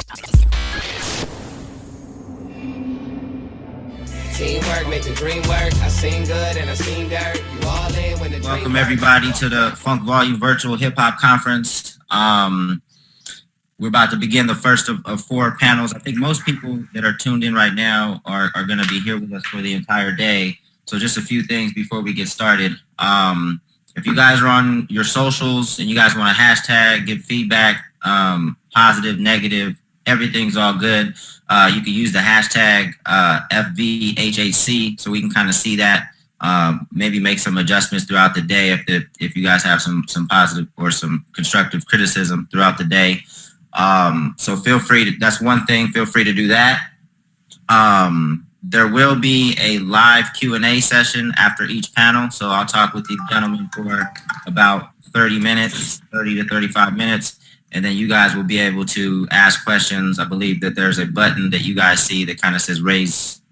Teamwork make the dream work. I seen good and I seen dirt. You all in when the dream Welcome everybody to the Funk Volume Virtual Hip Hop Conference. We're about to begin the first of four panels. I think most people that are tuned in right now are going to be here with us for the entire day. So just a few things before we get started. If you guys are on your socials and you guys want to hashtag, give feedback, positive, negative, everything's all good. You can use the hashtag FVHHC so we can kind of see that. Maybe make some adjustments throughout the day if you guys have some positive or some constructive criticism throughout the day. So feel free to, that's one thing, feel free to do that. There will be a live Q&A session after each panel. So I'll talk with these gentlemen for about 30 minutes, 30 to 35 minutes. And then you guys will be able to ask questions. I believe that there's a button that you guys see that kind of says raise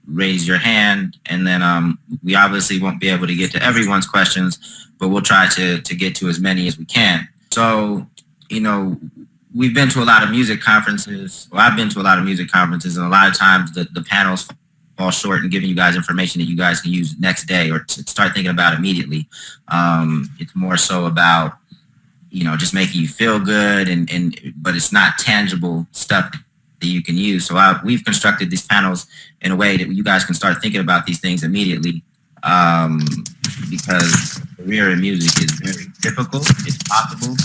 your hand. And then we obviously won't be able to get to everyone's questions, but we'll try to get to as many as we can. So, you know, we've been to a lot of music conferences. Well, I've been to a lot of music conferences, and a lot of times the panels fall short in giving you guys information that you guys can use next day or to start thinking about immediately. It's more so about, you know, just making you feel good, but it's not tangible stuff that you can use. So we've constructed these panels in a way that you guys can start thinking about these things immediately, because career in music is very difficult. It's possible,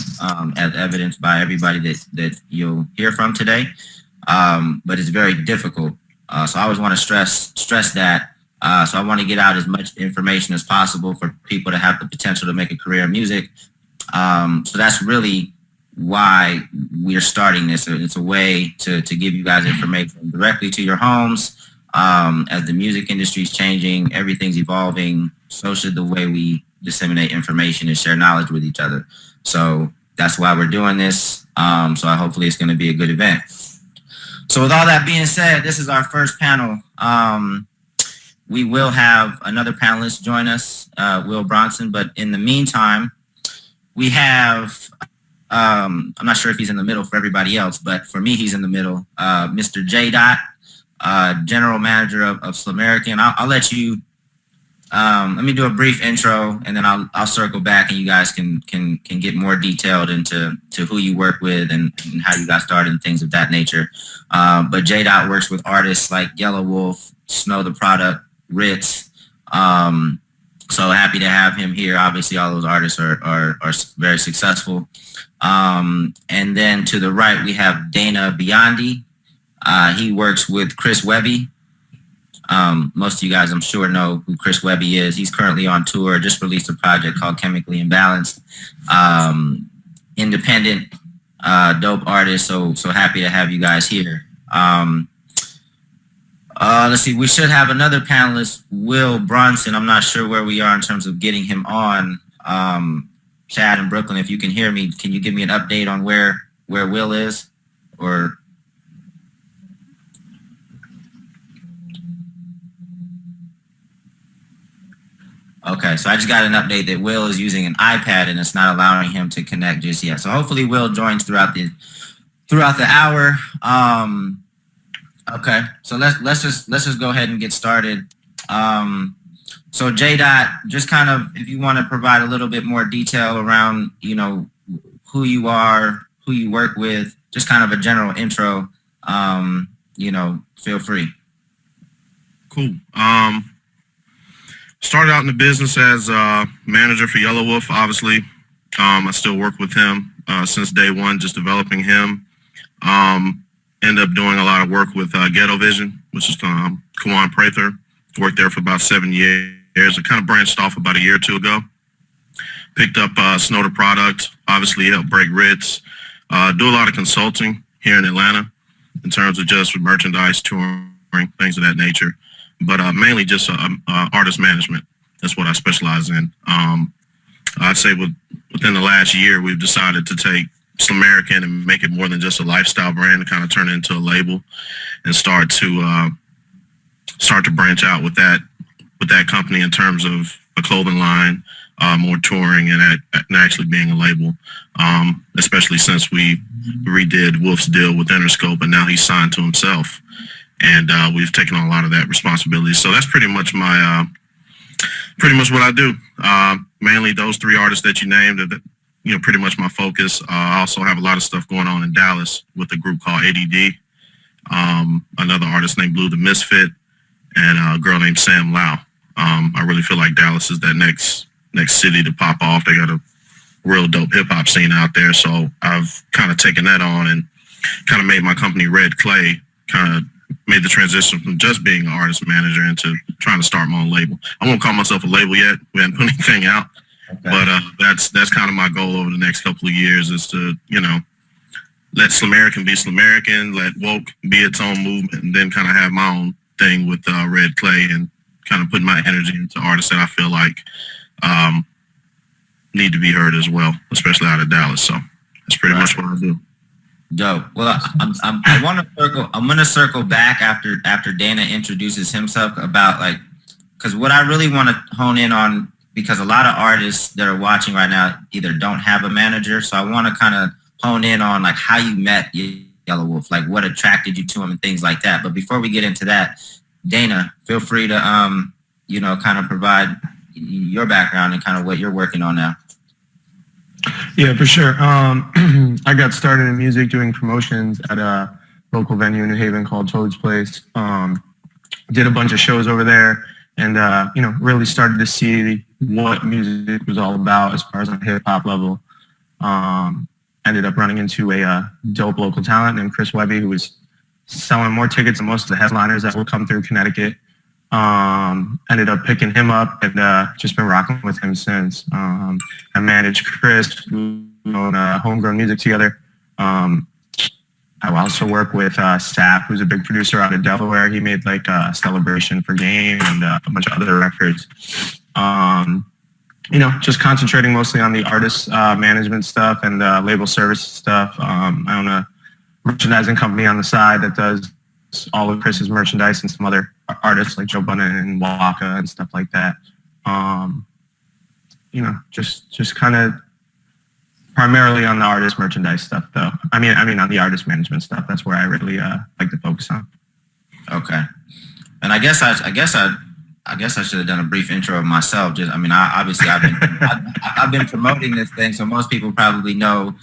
as evidenced by everybody that you'll hear from today, but it's very difficult. So I always want to stress that. So I want to get out as much information as possible for people to have the potential to make a career in music. So that's really why we're starting this. It's a way to give you guys information directly to your homes. As the music industry is changing, everything's evolving. So should the way we disseminate information and share knowledge with each other. So that's why we're doing this. So hopefully it's going to be a good event. So with all that being said, this is our first panel. We will have another panelist join us, Will Bronson. But in the meantime, we have, I'm not sure if he's in the middle for everybody else, but for me, he's in the middle. Mr. JDot, General Manager of Slamerican. I'll let you, let me do a brief intro, and then I'll circle back and you guys can get more detailed into who you work with and how you got started and things of that nature. But JDot works with artists like Yelawolf, Snow the Product, Rittz. So happy to have him here. Obviously, all those artists are very successful. And then to the right, we have Biondi. He works with Webby. Most of you guys, I'm sure, know who Webby is. He's currently on tour, just released a project called Chemically Imbalanced. Independent, dope artist, so happy to have you guys here. Let's see, we should have another panelist, Will Bronson. I'm not sure where we are in terms of getting him on. Chad in Brooklyn, if you can hear me, can you give me an update on where Will is? Or okay, so I just got an update that Will is using an iPad and it's not allowing him to connect just yet. So hopefully Will joins throughout the hour. Okay, so let's just go ahead and get started. So JDot, just kind of, if you want to provide a little bit more detail around, you know, who you are, who you work with, just kind of a general intro, you know, feel free. Cool. Started out in the business as a manager for Yelawolf, obviously. I still work with him since day one, just developing him. Ended up doing a lot of work with Ghetto Vision, which is Kawan Prather. Worked there for about 7 years. I kind of branched off about a year or two ago. Picked up Snow the Product, obviously helped break Rittz. Do a lot of consulting here in Atlanta in terms of just merchandise, touring, things of that nature. But mainly just artist management. That's what I specialize in. I'd say within the last year, we've decided to take Slamerican and make it more than just a lifestyle brand, and kind of turn it into a label and start to branch out with that company in terms of a clothing line, more touring, and actually being a label, especially since we redid Wolf's deal with Interscope, and now he's signed to himself. And we've taken on a lot of that responsibility. So that's pretty much pretty much what I do. Mainly those three artists that you named are, pretty much my focus. I also have a lot of stuff going on in Dallas with a group called ADD, another artist named Blue the Misfit, and a girl named Sam Lau. I really feel like Dallas is that next city to pop off. They got a real dope hip hop scene out there. So I've kind of taken that on and kind of made my company Red Clay, kind of made the transition from just being an artist manager into trying to start my own label. I won't call myself a label yet. We haven't put anything out, but that's kind of my goal over the next couple of years is to, let Slamerican be Slamerican, let Woke be its own movement, and then kind of have my own thing with Red Clay and kind of put my energy into artists that I feel like need to be heard as well, especially out of Dallas. So that's pretty much what I do. Dope. Well, I'm gonna circle back after Dana introduces himself about because what I really want to hone in on, because a lot of artists that are watching right now either don't have a manager, so I want to kind of hone in on how you met Yelawolf, what attracted you to him and things like that. But before we get into that, Dana, feel free to kind of provide your background and kind of what you're working on now. Yeah, for sure. I got started in music doing promotions at a local venue in New Haven called Toad's Place. Did a bunch of shows over there and, really started to see what music was all about as far as on a hip hop level. Ended up running into a dope local talent named Chris Webby, who was selling more tickets than most of the headliners that would come through Connecticut. Ended up picking him up and just been rocking with him since. I managed Chris. We own Homegrown Music together. I also work with Sap, who's a big producer out of Delaware. He made Celebration for Game and a bunch of other records. Just concentrating mostly on the artist management stuff and label service stuff. I own a merchandising company on the side that does all of Chris's merchandise and some other artists like Joe Budden and Waka and stuff like that. Just kind of primarily on the artist merchandise stuff, though. I mean on the artist management stuff. That's where I really like to focus on. Okay, and I guess I should have done a brief intro of myself. I've been promoting this thing, so most people probably know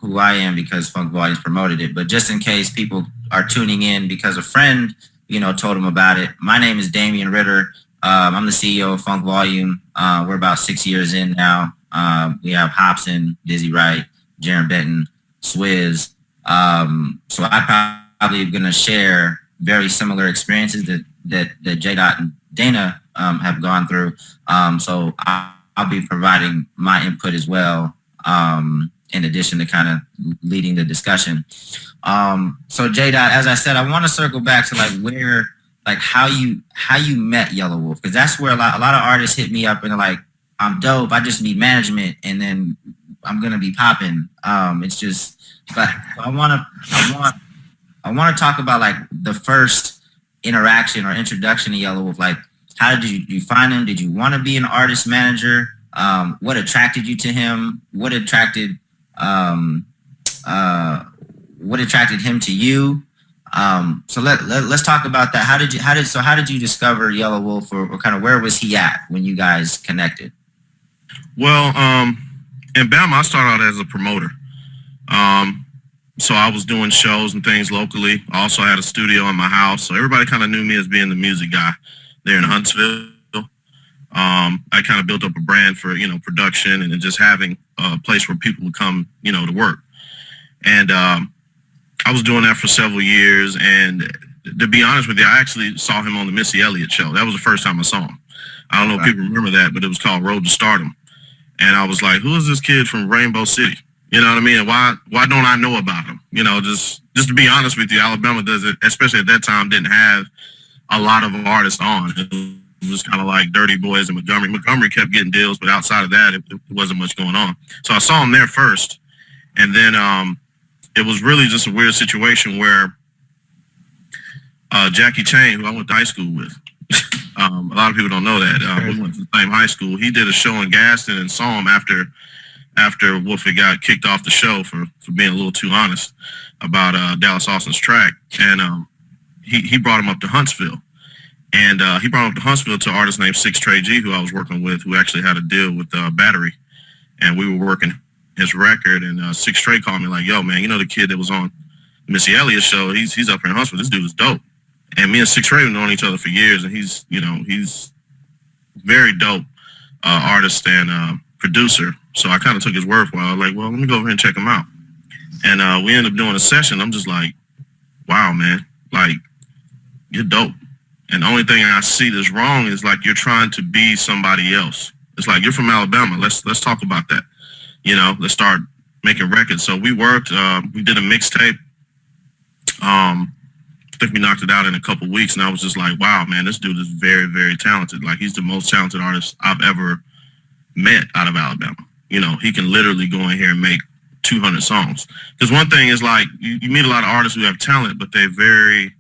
who I am because Funk Volume's promoted it. But just in case people are tuning in because a friend, told them about it. My name is Damien Ritter. I'm the CEO of Funk Volume. We're about 6 years in now. We have Hobson, Dizzy Wright, Jaron Benton, Swizz. So I probably am going to share very similar experiences that JDot and Dana have gone through. So I'll be providing my input as well, in addition to kind of leading the discussion. So JDot, as I said, I want to circle back to how you met Yelawolf, because that's where a lot of artists hit me up and they're like, I'm dope, I just need management, and then I'm gonna be popping. It's just, but I want to talk about the first interaction or introduction to Yelawolf. How did you find him? Did you want to be an artist manager? What attracted you to him? What attracted him to you? So let's talk about that. How did you discover Yelawolf, or kind of where was he at when you guys connected? Well, in Bama, I started out as a promoter. So I was doing shows and things locally. I also had a studio in my house, so everybody kind of knew me as being the music guy there in Huntsville. I kind of built up a brand for, production and just having a place where people would come, to work. And I was doing that for several years. And to be honest with you, I actually saw him on the Missy Elliott show. That was the first time I saw him. I don't know if people remember that, but it was called Road to Stardom. And I was like, who is this kid from Rainbow City? You know what I mean? And why don't I know about him? Just to be honest with you, Alabama especially at that time, didn't have a lot of artists on. It was kind of like Dirty Boys and Montgomery. Montgomery kept getting deals, but outside of that, it wasn't much going on. So I saw him there first. And then it was really just a weird situation where Jackie Chain, who I went to high school with, A lot of people don't know that. We went to the same high school. He did a show in Gaston and saw him after Wolfie got kicked off the show for being a little too honest about Dallas Austin's track. And he brought him up to Huntsville. And he brought him up to Huntsville to an artist named Six Trey G, who I was working with, who actually had a deal with Battery. And we were working his record. And Six Trey called me like, yo, man, you know the kid that was on Missy Elliott's show? He's up here in Huntsville. This dude is dope. And me and Six Trey have known each other for years. And he's very dope artist and producer. So I kind of took his word for it. I was like, well, let me go over here and check him out. And we ended up doing a session. I'm just like, wow, man, like, you're dope. And the only thing I see that's wrong is like you're trying to be somebody else. It's like, you're from Alabama. Let's talk about that. You know, let's start making records. So we worked. We did a mixtape. I think we knocked it out in a couple weeks, and I was just like, wow, man, this dude is very, very talented. Like, he's the most talented artist I've ever met out of Alabama. You know, he can literally go in here and make 200 songs. Because one thing is like, you meet a lot of artists who have talent, but they're very,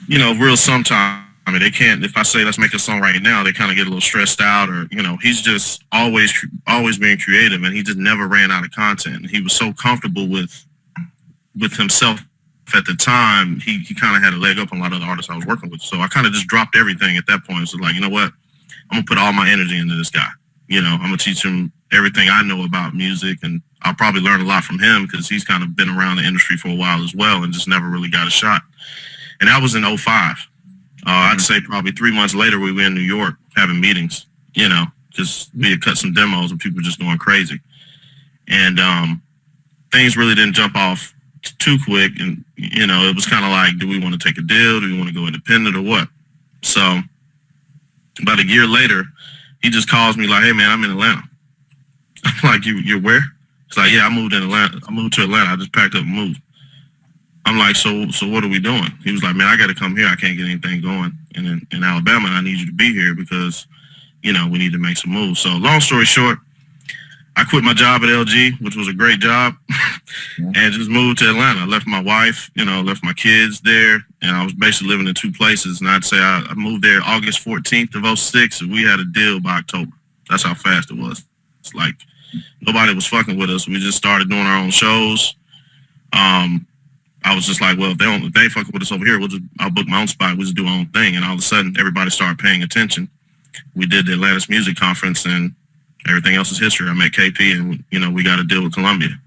you know, real sometimes. I mean, they can't, if I say, let's make a song right now, they kind of get a little stressed out, or, you know, he's just always being creative, and he just never ran out of content. He was so comfortable with himself at the time, he kind of had a leg up on a lot of the artists I was working with. So I kind of just dropped everything at that point. So like, you know what? I'm going to put all my energy into this guy. You know, I'm going to teach him everything I know about music, and I'll probably learn a lot from him because he's kind of been around the industry for a while as well and just never really got a shot. And that was in 2005. I'd say probably 3 months later, we were in New York having meetings, you know, just we had cut some demos and people were just going crazy. And things really didn't jump off too quick. And, you know, it was kind of like, do we want to take a deal? Do we want to go independent or what? So about a year later, he just calls me like, hey, man, I'm in Atlanta. I'm like, you're where? He's like, yeah, I moved to Atlanta. I just packed up and moved. I'm like, so what are we doing? He was like, man, I got to come here. I can't get anything going in Alabama, and I need you to be here because, you know, we need to make some moves. So long story short, I quit my job at LG, which was a great job, and just moved to Atlanta. I left my wife, you know, left my kids there, and I was basically living in two places. And I'd say I moved there August 14th of 2006, and we had a deal by October. That's how fast it was. It's like nobody was fucking with us. We just started doing our own shows. I was just like, well, if they ain't fucking with us over here, I'll book my own spot. We'll just do our own thing. And all of a sudden, everybody started paying attention. We did the Atlantis Music Conference, and everything else is history. I met KP, and, you know, we got a deal with Columbia.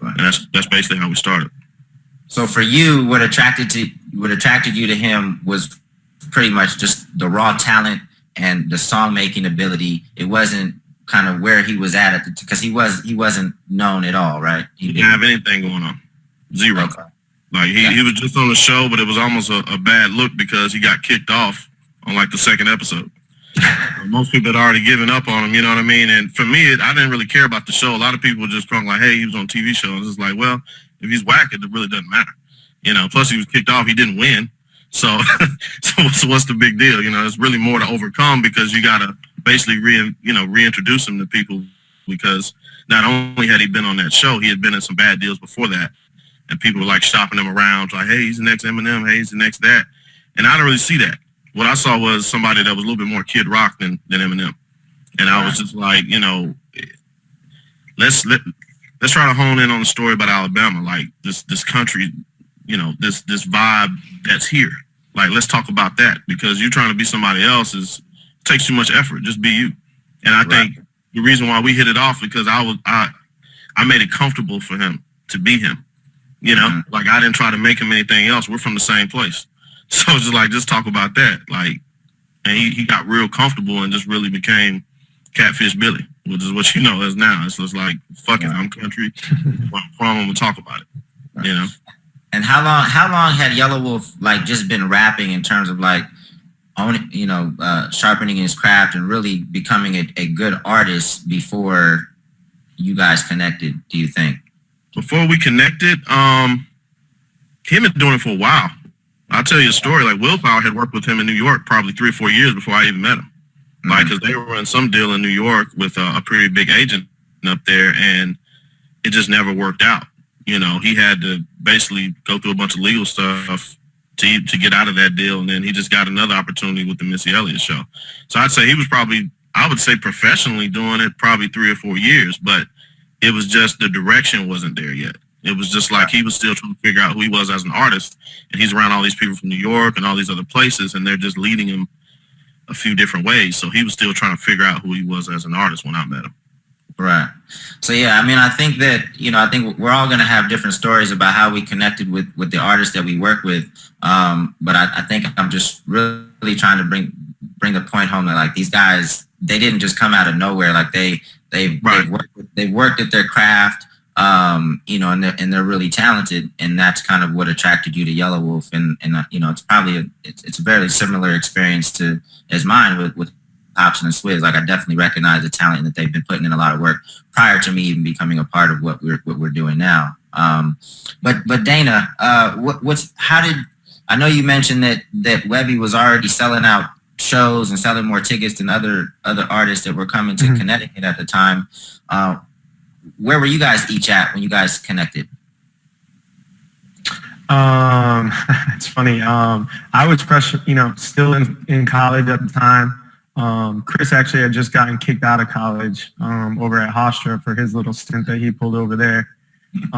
Right. And that's basically how we started. So for you, what attracted you to him was pretty much just the raw talent and the song making ability. It wasn't kind of where he was at because he wasn't known at all, right? He didn't have anything going on. Zero. Okay. Like he was just on the show, but it was almost a bad look because he got kicked off on like the second episode. Most people had already given up on him, you know what I mean? And for me, I didn't really care about the show. A lot of people were just like, hey, he was on a TV show. And it's like, well, if he's whack, it really doesn't matter. You know, plus he was kicked off. He didn't win. So what's the big deal? You know, it's really more to overcome because you got to basically reintroduce him to people because not only had he been on that show, he had been in some bad deals before that. And people were like shopping him around, like, hey, he's the next Eminem, hey, he's the next that. And I didn't really see that. What I saw was somebody that was a little bit more Kid Rock than Eminem. And I was just like, you know, let's try to hone in on the story about Alabama, like this country, you know, this vibe that's here. Like, let's talk about that because you're trying to be somebody else it takes too much effort. Just be you. And I think the reason why we hit it off because I made it comfortable for him to be him. You know, like I didn't try to make him anything else. We're from the same place. So it's just like, just talk about that. Like, and he got real comfortable and just really became Catfish Billy, which is what you know as now. It's just like, fuck it, I'm country. I'm from, I'm gonna talk about it. Right. You know. And how long had Yelawolf like just been rapping in terms of like owning, you know, sharpening his craft and really becoming a good artist before you guys connected? Do you think? Before we connected, him had been doing it for a while. I'll tell you a story. Like Willpower had worked with him in New York probably 3 or 4 years before I even met him. Like, because they were in some deal in New York with a pretty big agent up there, and it just never worked out. You know, he had to basically go through a bunch of legal stuff to get out of that deal, and then he just got another opportunity with the Missy Elliott show. So I'd say he was probably, I would say professionally doing it probably 3 or 4 years, but it was just the direction wasn't there yet. It was just like he was still trying to figure out who he was as an artist, and he's around all these people from New York and all these other places, and they're just leading him a few different ways. So he was still trying to figure out who he was as an artist when I met him. Right. So, yeah, I mean, I think that, I think we're all going to have different stories about how we connected with the artists that we work with. But I think I'm just really trying to bring the point home that, like, these guys, they didn't just come out of nowhere. Like, they've worked at their craft, and they're really talented. And that's kind of what attracted you to Yelawolf. And it's probably it's a very similar experience as mine with Hobson and Swizz. Like, I definitely recognize the talent that they've been putting in a lot of work prior to me even becoming a part of what we're doing now. But Dana, I know you mentioned that Webby was already selling out shows and selling more tickets than other artists that were coming to Connecticut at the time. Where were you guys each at when you guys connected? It's funny. I was fresh, still in college at the time. Chris actually had just gotten kicked out of college over at Hofstra for his little stint that he pulled over there. It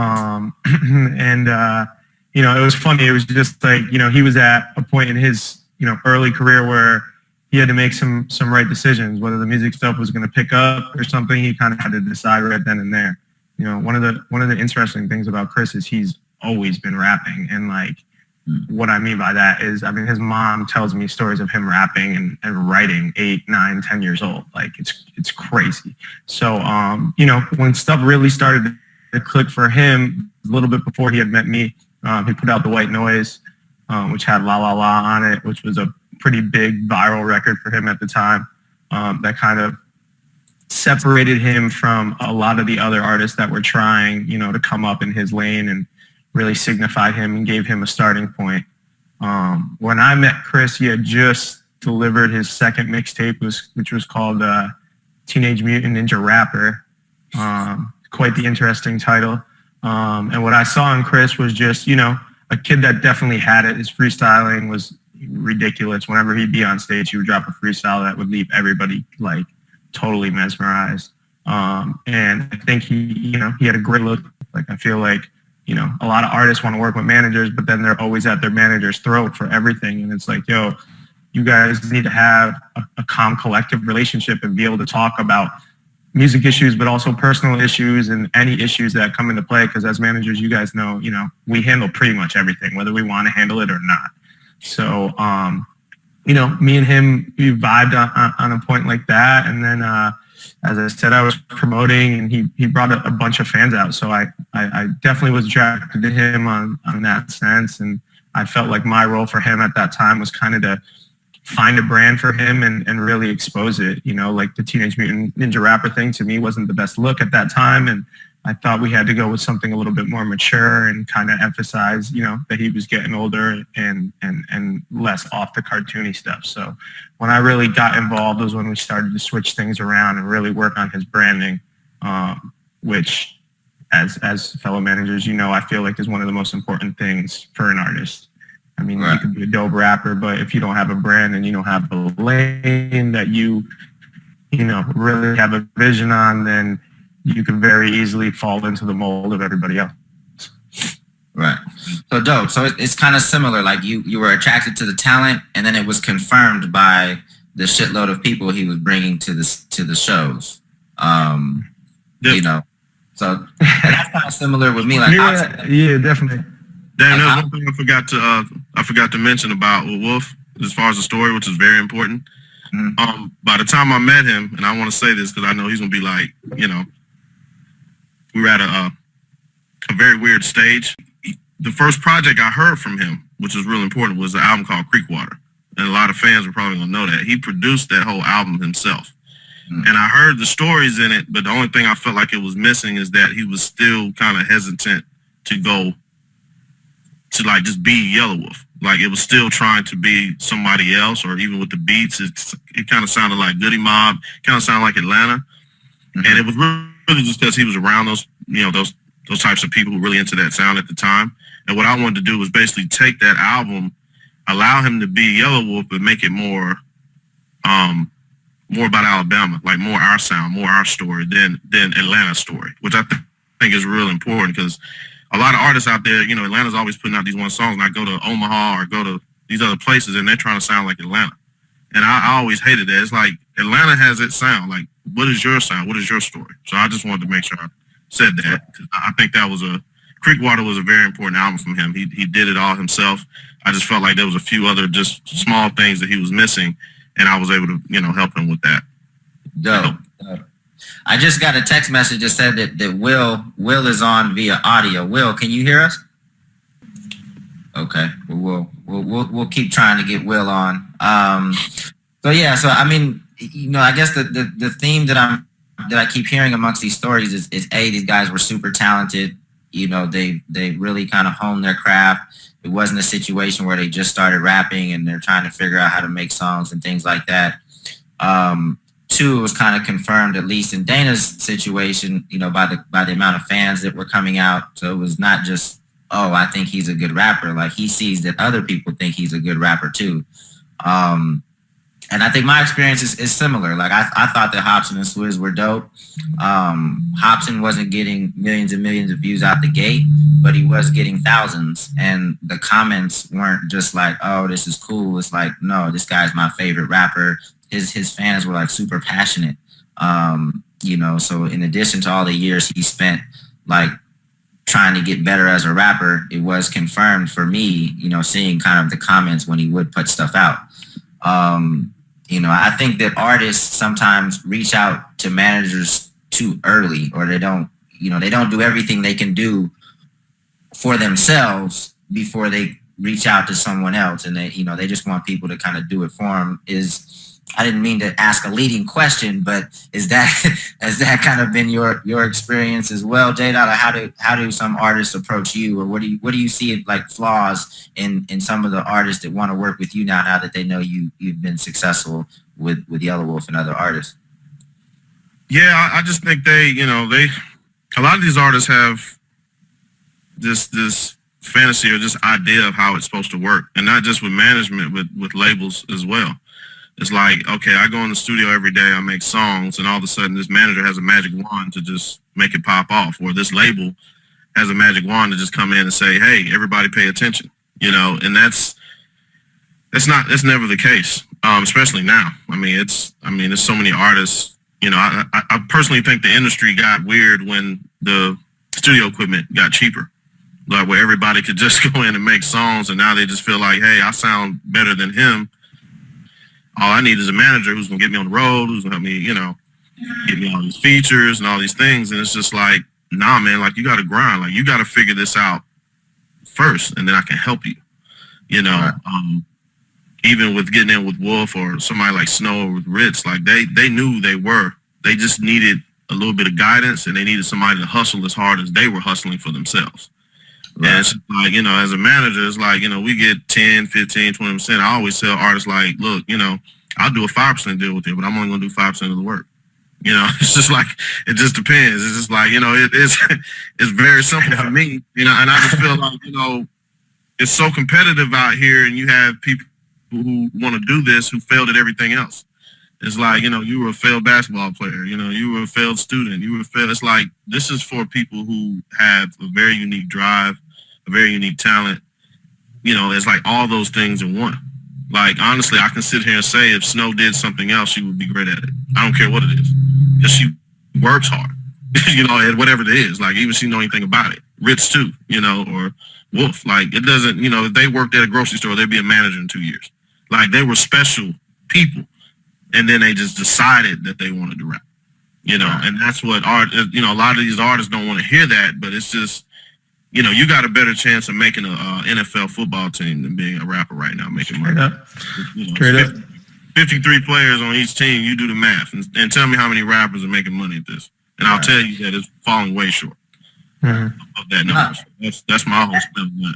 was funny. It was just like, he was at a point in his, early career where he had to make some right decisions, whether the music stuff was going to pick up or something. He kind of had to decide right then and there. One of the interesting things about Chris is he's always been rapping, and like, what I mean by that is, his mom tells me stories of him rapping and writing 8, 9, 10 years old. Like, it's crazy. So, when stuff really started to click for him, a little bit before he had met me, he put out The White Noise, which had La La La on it, which was a pretty big viral record for him at the time. That kind of separated him from a lot of the other artists that were trying, to come up in his lane, and really signified him and gave him a starting point. When I met Chris, he had just delivered his second mixtape, which was called Teenage Mutant Ninja Rapper. Quite the interesting title. And what I saw in Chris was just, a kid that definitely had it. His freestyling was ridiculous. Whenever he'd be on stage, he would drop a freestyle that would leave everybody like totally mesmerized. And I think he had a great look. Like, I feel like, a lot of artists want to work with managers, but then they're always at their manager's throat for everything. And it's like, yo, you guys need to have a calm, collective relationship and be able to talk about music issues, but also personal issues and any issues that come into play. Because as managers, you guys know, we handle pretty much everything, whether we want to handle it or not. So, me and him, we vibed on a point like that. And then, as I said, I was promoting, and he brought a bunch of fans out. So I definitely was attracted to him on that sense. And I felt like my role for him at that time was kind of to find a brand for him and really expose it. Like the Teenage Mutant Ninja Rapper thing to me wasn't the best look at that time. And I thought we had to go with something a little bit more mature and kind of emphasize, that he was getting older and less off the cartoony stuff. So when I really got involved was when we started to switch things around and really work on his branding, which as fellow managers, I feel like is one of the most important things for an artist. Right. You could be a dope rapper, but if you don't have a brand and you don't have a lane that you really have a vision on, then you can very easily fall into the mold of everybody else. Right. So dope. So it's kind of similar. Like you were attracted to the talent, and then it was confirmed by the shitload of people he was bringing to the shows. Yep. So that's kind of similar with me. Like, yeah, definitely. Dan, there's one thing I forgot to mention about Wolf as far as the story, which is very important. Mm-hmm. By the time I met him, and I want to say this because I know he's gonna be like, we were at a very weird stage. The first project I heard from him, which was really important, was an album called Creekwater. And a lot of fans were probably going to know that. He produced that whole album himself. Mm-hmm. And I heard the stories in it, but the only thing I felt like it was missing is that he was still kind of hesitant to go to like just be Yelawolf. Like it was still trying to be somebody else, or even with the beats, it kind of sounded like Goody Mob, kind of sounded like Atlanta. Mm-hmm. And it was really just because he was around those types of people who were really into that sound at the time. And what I wanted to do was basically take that album allow him to be Yelawolf, but make it more about Alabama, like more our sound, more our story than Atlanta's story, which I think is real important because a lot of artists out there, Atlanta's always putting out these one songs, and I go to Omaha or go to these other places, and they're trying to sound like Atlanta. And I always hated that. It's like Atlanta has its sound. Like, what is your sound? What is your story? So I just wanted to make sure I said that because I think that was Creekwater was a very important album from him. He did it all himself. I just felt like there was a few other just small things that he was missing, and I was able to, help him with that. Dope. I just got a text message that said that Will is on via audio. Will, can you hear us? Okay, we'll keep trying to get Will on. So I mean, I guess the theme that I keep hearing amongst these stories is these guys were super talented. They really kind of honed their craft. It wasn't a situation where they just started rapping and they're trying to figure out how to make songs and things like that. Two, it was kind of confirmed, at least in Dana's situation, by the amount of fans that were coming out. So it was not just, oh, I think he's a good rapper. Like, he sees that other people think he's a good rapper too. And I think my experience is similar. Like, I thought that Hobson and Swizz were dope. Hobson wasn't getting millions and millions of views out the gate, but he was getting thousands. And the comments weren't just like, oh, this is cool. It's like, no, this guy's my favorite rapper. His fans were like super passionate. So in addition to all the years he spent like trying to get better as a rapper, it was confirmed for me, seeing kind of the comments when he would put stuff out. I think that artists sometimes reach out to managers too early, or they don't do everything they can do for themselves before they reach out to someone else. And they just want people to kind of do it for them. I didn't mean to ask a leading question, but has that kind of been your experience as well, JDot? How do some artists approach you, or what do you see like flaws in some of the artists that want to work with you now that they know you've been successful with Yelawolf and other artists? Yeah, I just think a lot of these artists have this fantasy or this idea of how it's supposed to work, and not just with management, with labels as well. It's like, okay, I go in the studio every day, I make songs, and all of a sudden this manager has a magic wand to just make it pop off, or this label has a magic wand to just come in and say, hey, everybody pay attention, and that's never the case, especially now. There's so many artists, I personally think the industry got weird when the studio equipment got cheaper, like where everybody could just go in and make songs, and now they just feel like, hey, I sound better than him. All I need is a manager who's going to get me on the road, who's going to help me, get me all these features and all these things. And it's just like, nah, man, like, you got to grind. Like, you got to figure this out first, and then I can help you, Right. Even with getting in with Wolf or somebody like Snow or with Rittz, like, they knew they just needed a little bit of guidance, and they needed somebody to hustle as hard as they were hustling for themselves. Right. And it's like, as a manager, it's like, we get 10, 15, 20%. I always tell artists, like, look, I'll do a 5% deal with you, but I'm only going to do 5% of the work. It's just like, it just depends. It's just like, it's very simple for me, and I just feel like, it's so competitive out here, and you have people who want to do this who failed at everything else. It's like, you were a failed basketball player, you were a failed student, it's like, this is for people who have a very unique drive, a very unique talent. It's like all those things in one. Like, honestly, I can sit here and say if Snow did something else, she would be great at it. I don't care what it is, because she works hard, at whatever it is. Like, even she know anything about it. Rittz too, or Wolf. Like, it doesn't, if they worked at a grocery store, they'd be a manager in 2 years. Like, they were special people, and then they just decided that they wanted to rap. And that's what art. A lot of these artists don't want to hear that, but it's just. You got a better chance of making a NFL football team than being a rapper right now, making money. Straight up. 53 players on each team, you do the math, and tell me how many rappers are making money at this. And I'll tell you that it's falling way short of that number. So that's my whole spin on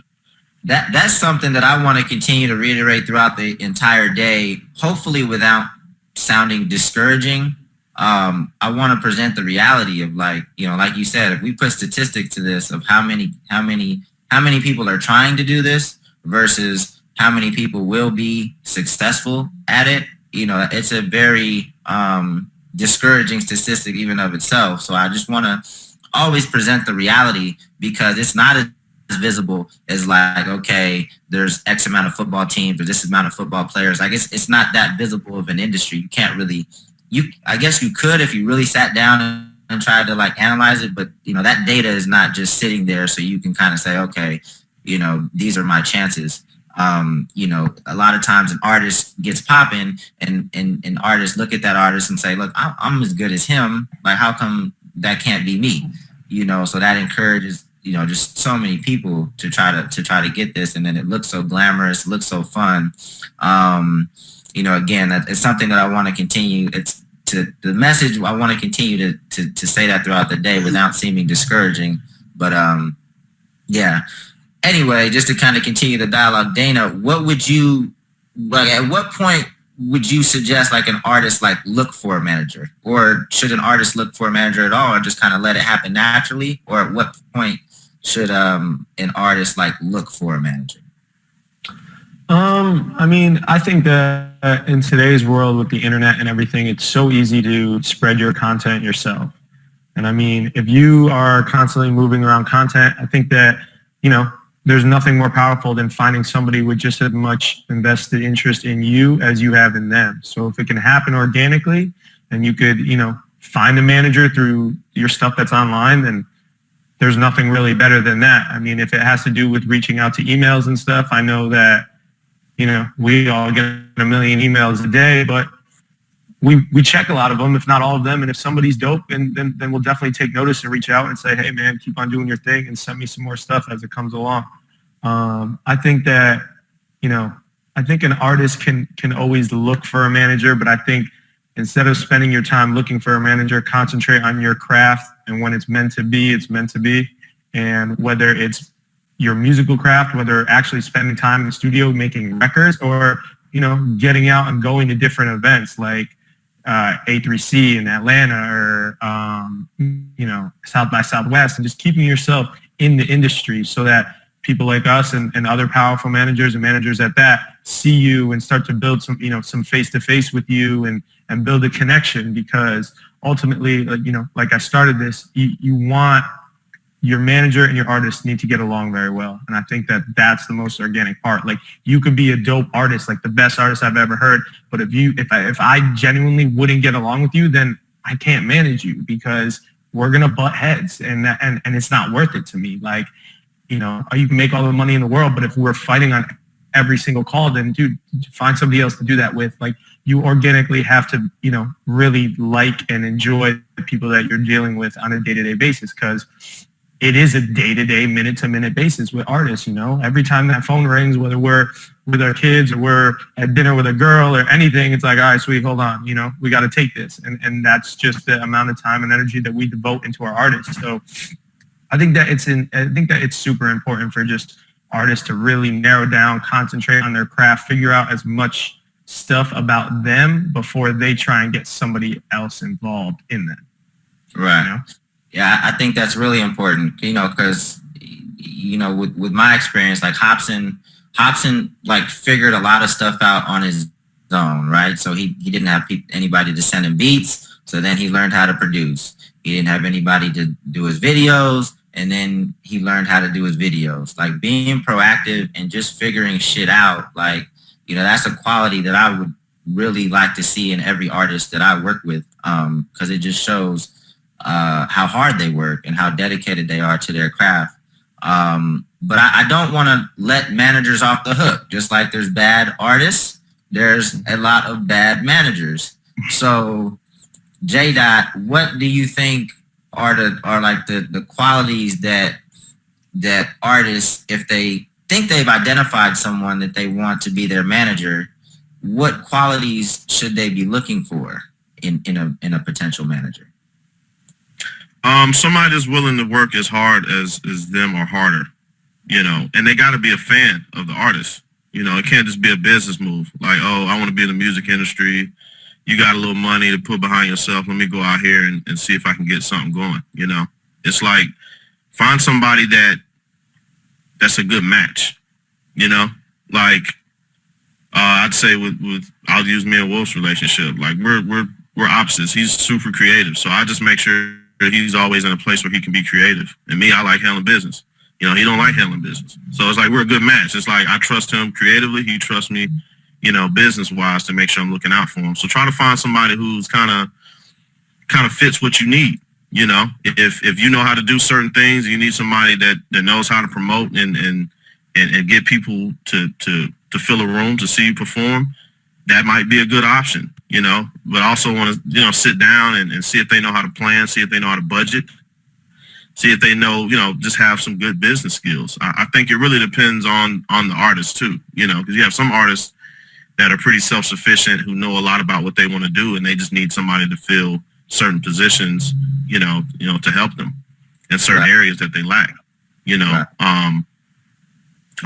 that. That's something that I want to continue to reiterate throughout the entire day, hopefully without sounding discouraging. I want to present the reality of, like you said, if we put statistics to this of how many people are trying to do this versus how many people will be successful at it, you know, it's a very discouraging statistic even of itself. So I just want to always present the reality, because it's not as visible as like, okay, there's X amount of football teams or this amount of football players. Like it's not that visible of an industry. You can't really, I guess you could if you really sat down and tried to like analyze it, but you know, that data is not just sitting there so you can kind of say, okay, you know, these are my chances. You know, a lot of times an artist gets popping and artists look at that artist and say, look, I'm as good as him. Like, how come that can't be me? You know, so that encourages, you know, just so many people to try to get this. And then it looks so glamorous, looks so fun. You know, again, it's something that I want to continue. It's the message. I want to continue to say that throughout the day without seeming discouraging. But yeah. Anyway, just to kind of continue the dialogue, Dana, what would you like? At what point would you suggest like an artist like look for a manager, or should an artist look for a manager at all, or just kind of let it happen naturally? Or at what point should an artist like look for a manager? I mean, I think that in today's world with the internet and everything, it's so easy to spread your content yourself. And I mean, if you are constantly moving around content, I think that, you know, there's nothing more powerful than finding somebody with just as much invested interest in you as you have in them. So if it can happen organically and you could, you know, find a manager through your stuff that's online, then there's nothing really better than that. I mean, if it has to do with reaching out to emails and stuff, I know that, you know, we all get a million emails a day, but we check a lot of them, if not all of them. And if somebody's dope, then we'll definitely take notice and reach out and say, hey, man, keep on doing your thing and send me some more stuff as it comes along. I think that, you know, I think an artist can always look for a manager, but I think instead of spending your time looking for a manager, concentrate on your craft. And when it's meant to be, it's meant to be. And whether it's your musical craft, whether actually spending time in the studio making records, or, you know, getting out and going to different events like A3C in Atlanta, or you know, South by Southwest, and just keeping yourself in the industry so that people like us and other powerful managers and managers at that see you and start to build some, you know, some face-to-face with you and build a connection. Because ultimately, you know, like I started this, you want your manager and your artist need to get along very well. And I think that that's the most organic part. Like, you could be a dope artist, like the best artist I've ever heard, but if I genuinely wouldn't get along with you, then I can't manage you, because we're going to butt heads, and it's not worth it to me. Like, you know, you can make all the money in the world, but if we're fighting on every single call, then dude, find somebody else to do that with. Like, you organically have to, you know, really like and enjoy the people that you're dealing with on a day-to-day basis, because it is a day-to-day, minute-to-minute basis with artists. You know, every time that phone rings, whether we're with our kids or we're at dinner with a girl or anything, it's like, all right, sweet, hold on, you know, we got to take this. And that's just the amount of time and energy that we devote into our artists. So I think that it's super important for just artists to really narrow down, concentrate on their craft, figure out as much stuff about them before they try and get somebody else involved in them. Right. You know? Yeah, I think that's really important, you know, because, you know, with my experience, like Hobson like figured a lot of stuff out on his own, right? So he didn't have anybody to send him beats. So then he learned how to produce. He didn't have anybody to do his videos. And then he learned how to do his videos. Like, being proactive and just figuring shit out, like, you know, that's a quality that I would really like to see in every artist that I work with, because it just shows how hard they work and how dedicated they are to their craft. But I don't want to let managers off the hook. Just like there's bad artists, there's a lot of bad managers. So, JDot, what do you think are the qualities that artists, if they think they've identified someone that they want to be their manager, what qualities should they be looking for in a potential manager? Somebody that's willing to work as hard as them or harder, you know, and they got to be a fan of the artist. You know, it can't just be a business move. Like, oh, I want to be in the music industry. You got a little money to put behind yourself. Let me go out here and see if I can get something going. You know, it's like, find somebody that's a good match. You know, like, I'd say with I'll use me and Wolf's relationship. Like we're opposites. He's super creative, so I just make sure that he's always in a place where he can be creative. And me, I like handling business. You know, he don't like handling business. So it's like we're a good match. It's like I trust him creatively. He trusts me, you know, business-wise to make sure I'm looking out for him. So try to find somebody who's kind of fits what you need. You know, if you know how to do certain things, you need somebody that knows how to promote and get people to fill a room to see you perform. That might be a good option, you know, but also want to, you know, sit down and see if they know how to plan, see if they know how to budget, see if they know, you know, just have some good business skills. I think it really depends on the artist too, you know, because you have some artists that are pretty self-sufficient who know a lot about what they want to do, and they just need somebody to fill certain positions, you know, to help them in certain areas that they lack, you know.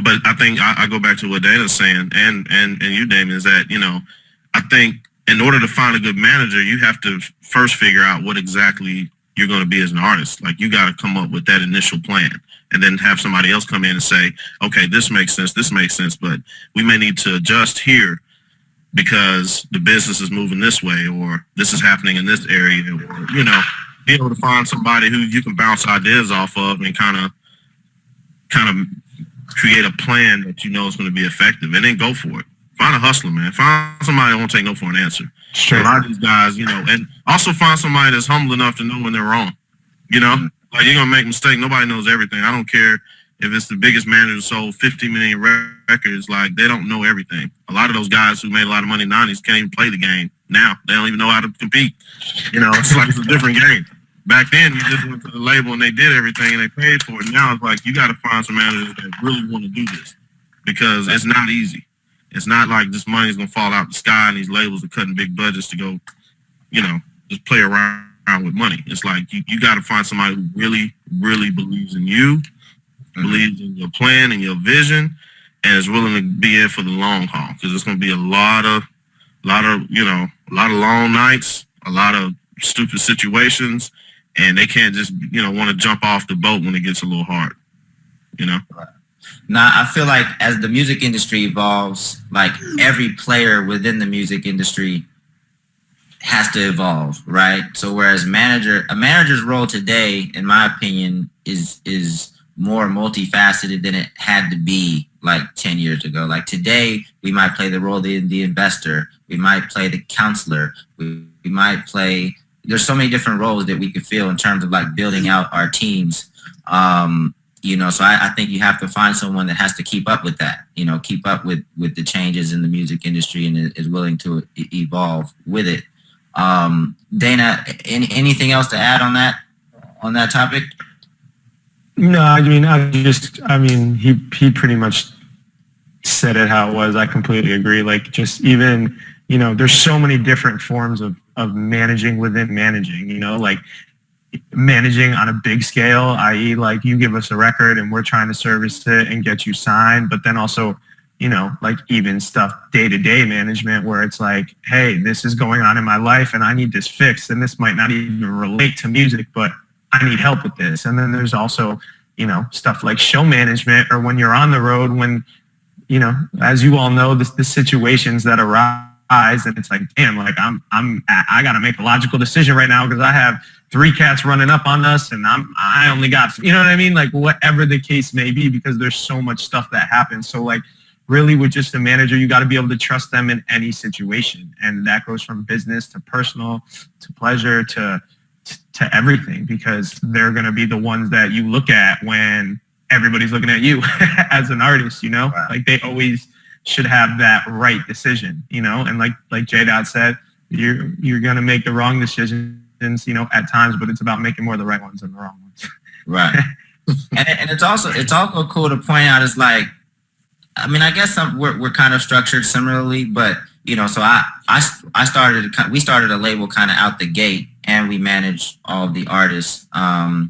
But I think I go back to what Dana's saying and you, Damien, is that, you know, I think in order to find a good manager, you have to first figure out what exactly you're going to be as an artist. Like you got to come up with that initial plan and then have somebody else come in and say, okay, this makes sense, but we may need to adjust here because the business is moving this way, or this is happening in this area, or, you know, be able to find somebody who you can bounce ideas off of and kind of create a plan that you know is going to be effective, and then go for it. Find a hustler, man. Find somebody that won't take no for an answer. Sure. A lot of these guys, you know, and also find somebody that's humble enough to know when they're wrong. You know, like you're going to make a mistake. Nobody knows everything. I don't care if it's the biggest manager who sold 50 million records, like they don't know everything. A lot of those guys who made a lot of money in the 90s can't even play the game now. They don't even know how to compete. You know, it's like it's a different game. Back then, you just went to the label and they did everything and they paid for it. Now it's like you got to find some managers that really want to do this, because it's not easy. It's not like this money's going to fall out the sky and these labels are cutting big budgets to go, you know, just play around with money. It's like you got to find somebody who really, really believes in you, believes in your plan and your vision, and is willing to be in for the long haul, because it's going to be a lot of long nights, a lot of stupid situations, and they can't just, you know, want to jump off the boat when it gets a little hard, you know? Now, I feel like as the music industry evolves, like every player within the music industry has to evolve, right? So whereas a manager's role today, in my opinion, is more multifaceted than it had to be like 10 years ago. Like today, we might play the role of the investor. We might play the counselor. We might play, there's so many different roles that we could fill in terms of like building out our teams. You know, so I think you have to find someone that has to keep up with that, you know, keep up with the changes in the music industry and is willing to evolve with it. Dana, anything else to add on that topic? No, I mean, he pretty much said it how it was. I completely agree. Like, just even, you know, there's so many different forms of managing within managing, you know, like managing on a big scale, i.e. like you give us a record and we're trying to service it and get you signed, but then also, you know, like even stuff day-to-day management where it's like, hey, this is going on in my life and I need this fixed, and this might not even relate to music, but I need help with this. And then there's also, you know, stuff like show management, or when you're on the road, when, you know, as you all know, the situations that arise, and it's like, damn, like I got to make a logical decision right now because I have 3 cats running up on us and I only got, you know what I mean? Like whatever the case may be, because there's so much stuff that happens. So like really with just a manager, you got to be able to trust them in any situation. And that goes from business to personal to pleasure to everything, because they're going to be the ones that you look at when everybody's looking at you as an artist, you know. Wow. Like they always should have that right decision, you know. And like JDot said, you're going to make the wrong decisions, you know, at times, but it's about making more of the right ones than the wrong ones. Right. and it's also cool to point out, is like, I mean, I guess we're kind of structured similarly, but you know, so we started a label kind of out the gate, and we manage all of the artists. I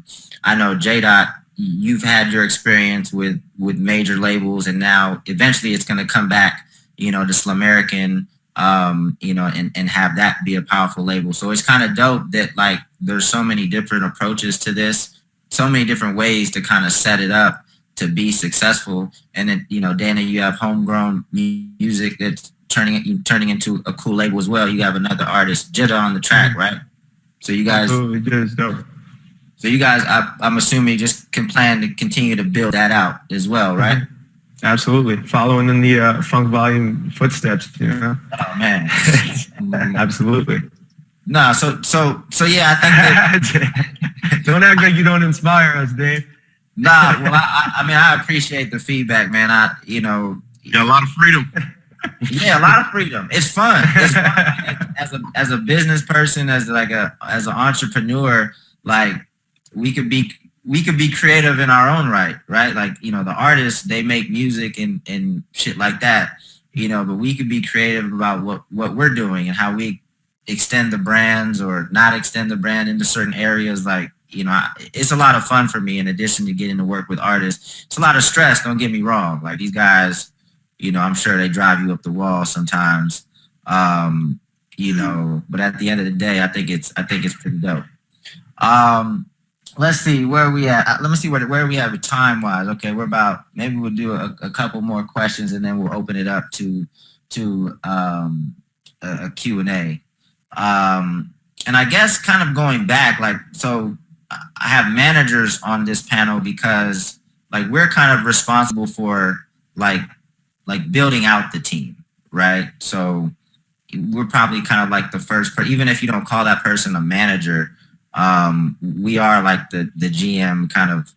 know JDot, you've had your experience with major labels, and now eventually it's going to come back, you know, to Slamerican, you know, and have that be a powerful label. So it's kind of dope that like there's so many different approaches to this, so many different ways to kind of set it up to be successful. And then, you know, Dana, you have homegrown music that's turning into a cool label as well. You have another artist, JDot, on the track, right? So you guys, absolutely, is dope. So you guys, I'm assuming, just can plan to continue to build that out as well, right? Absolutely, following in the Funk Volume footsteps. Oh man, absolutely. No, so yeah, I think that don't act like you don't inspire us, Dave. Nah, well, I mean, I appreciate the feedback, man. You got a lot of freedom. Yeah, a lot of freedom. It's fun. It's fun. As a business person, as an entrepreneur, like we could be creative in our own right? Like, the artists, they make music and shit like that, but we could be creative about what we're doing and how we extend the brands or not extend the brand into certain areas. Like, it's a lot of fun for me in addition to getting to work with artists. It's a lot of stress, don't get me wrong. Like, these guys, I'm sure they drive you up the wall sometimes, but at the end of the day, I think it's pretty dope. Let's see where we at. Let me see where we have it time wise. Okay, maybe we'll do a couple more questions and then we'll open it up to a Q&A. And I guess kind of going back, like, so I have managers on this panel because like we're kind of responsible for like building out the team, right? So we're probably kind of like the first person, even if you don't call that person a manager, we are like the GM kind of,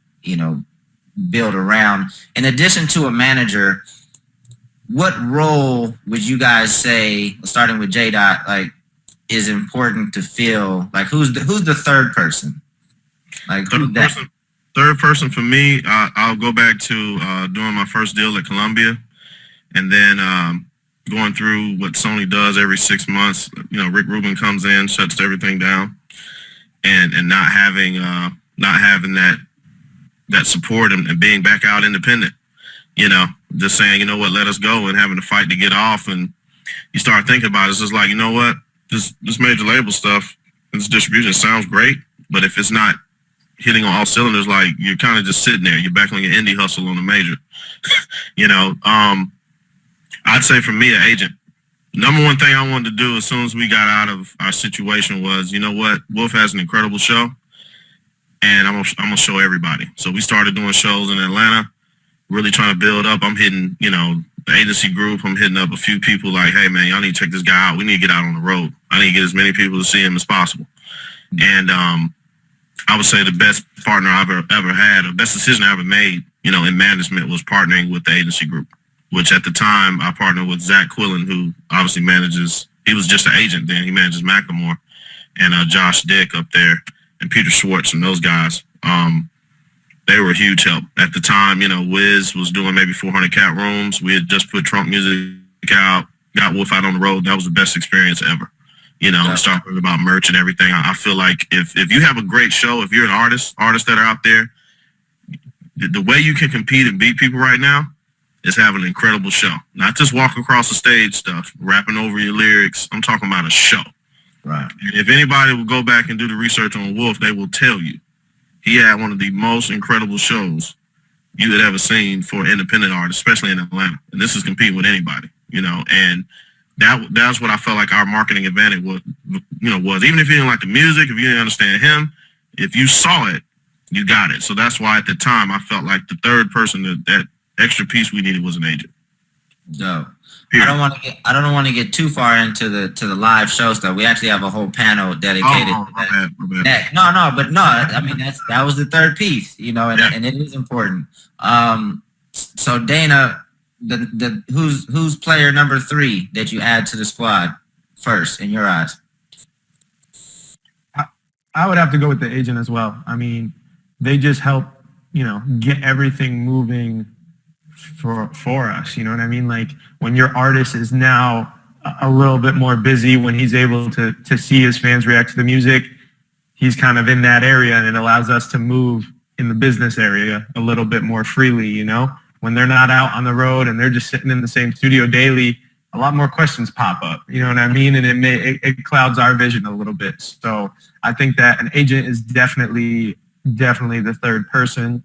build around. In addition to a manager, what role would you guys say, starting with JDot, like, is important to feel? Like, who's the third person? Like, third person for me, I'll go back to doing my first deal at Columbia, and then going through what Sony does every 6 months. Rick Rubin comes in, shuts everything down, and not having that support and being back out independent. Just saying, let us go, and having to fight to get off. And you start thinking about it, it's just like, what, this major label stuff, this distribution sounds great, but if it's not hitting on all cylinders, like, you're kind of just sitting there. You're back on your indie hustle on the major. I'd say for me, an agent. Number one thing I wanted to do as soon as we got out of our situation was, what, Wolf has an incredible show, and I'm gonna show everybody. So we started doing shows in Atlanta, really trying to build up. I'm hitting, the agency group. I'm hitting up a few people like, hey man, y'all need to check this guy out. We need to get out on the road. I need to get as many people to see him as possible. And I would say the best partner I've ever had, or best decision I ever made, in management, was partnering with the agency group, which at the time I partnered with Zach Quillen, who obviously he was just an agent then. He manages Macklemore, and Josh Dick up there, and Peter Schwartz, and those guys. They were a huge help. At the time, Wiz was doing maybe 400 cat rooms. We had just put Trump music out, got Wolf out on the road. That was the best experience ever. Talking about merch and everything. I feel like if you have a great show, if you're an artists that are out there, the way you can compete and beat people right now is having an incredible show. Not just walk across the stage stuff, rapping over your lyrics. I'm talking about a show. Right. And if anybody will go back and do the research on Wolf, they will tell you he had one of the most incredible shows you had ever seen for an independent artist, especially in Atlanta. And this is competing with anybody, and that's what I felt like our marketing advantage was, even if you didn't like the music, if you didn't understand him, if you saw it, you got it. So that's why at the time I felt like the third person, that extra piece we needed, was an agent. No. I don't want to get too far into the live show stuff. We actually have a whole panel dedicated to that. My bad. No. I mean, that was the third piece, and it is important. So Dana, who's player number 3 that you add to the squad first in your eyes? I would have to go with the agent as well. I mean, they just help, get everything moving for us. You know what I mean? Like, when your artist is now a little bit more busy, when he's able to see his fans react to the music, he's kind of in that area, and it allows us to move in the business area a little bit more freely, When they're not out on the road and they're just sitting in the same studio daily, a lot more questions pop up, you know what I mean? And it clouds our vision a little bit. So I think that an agent is definitely the third person.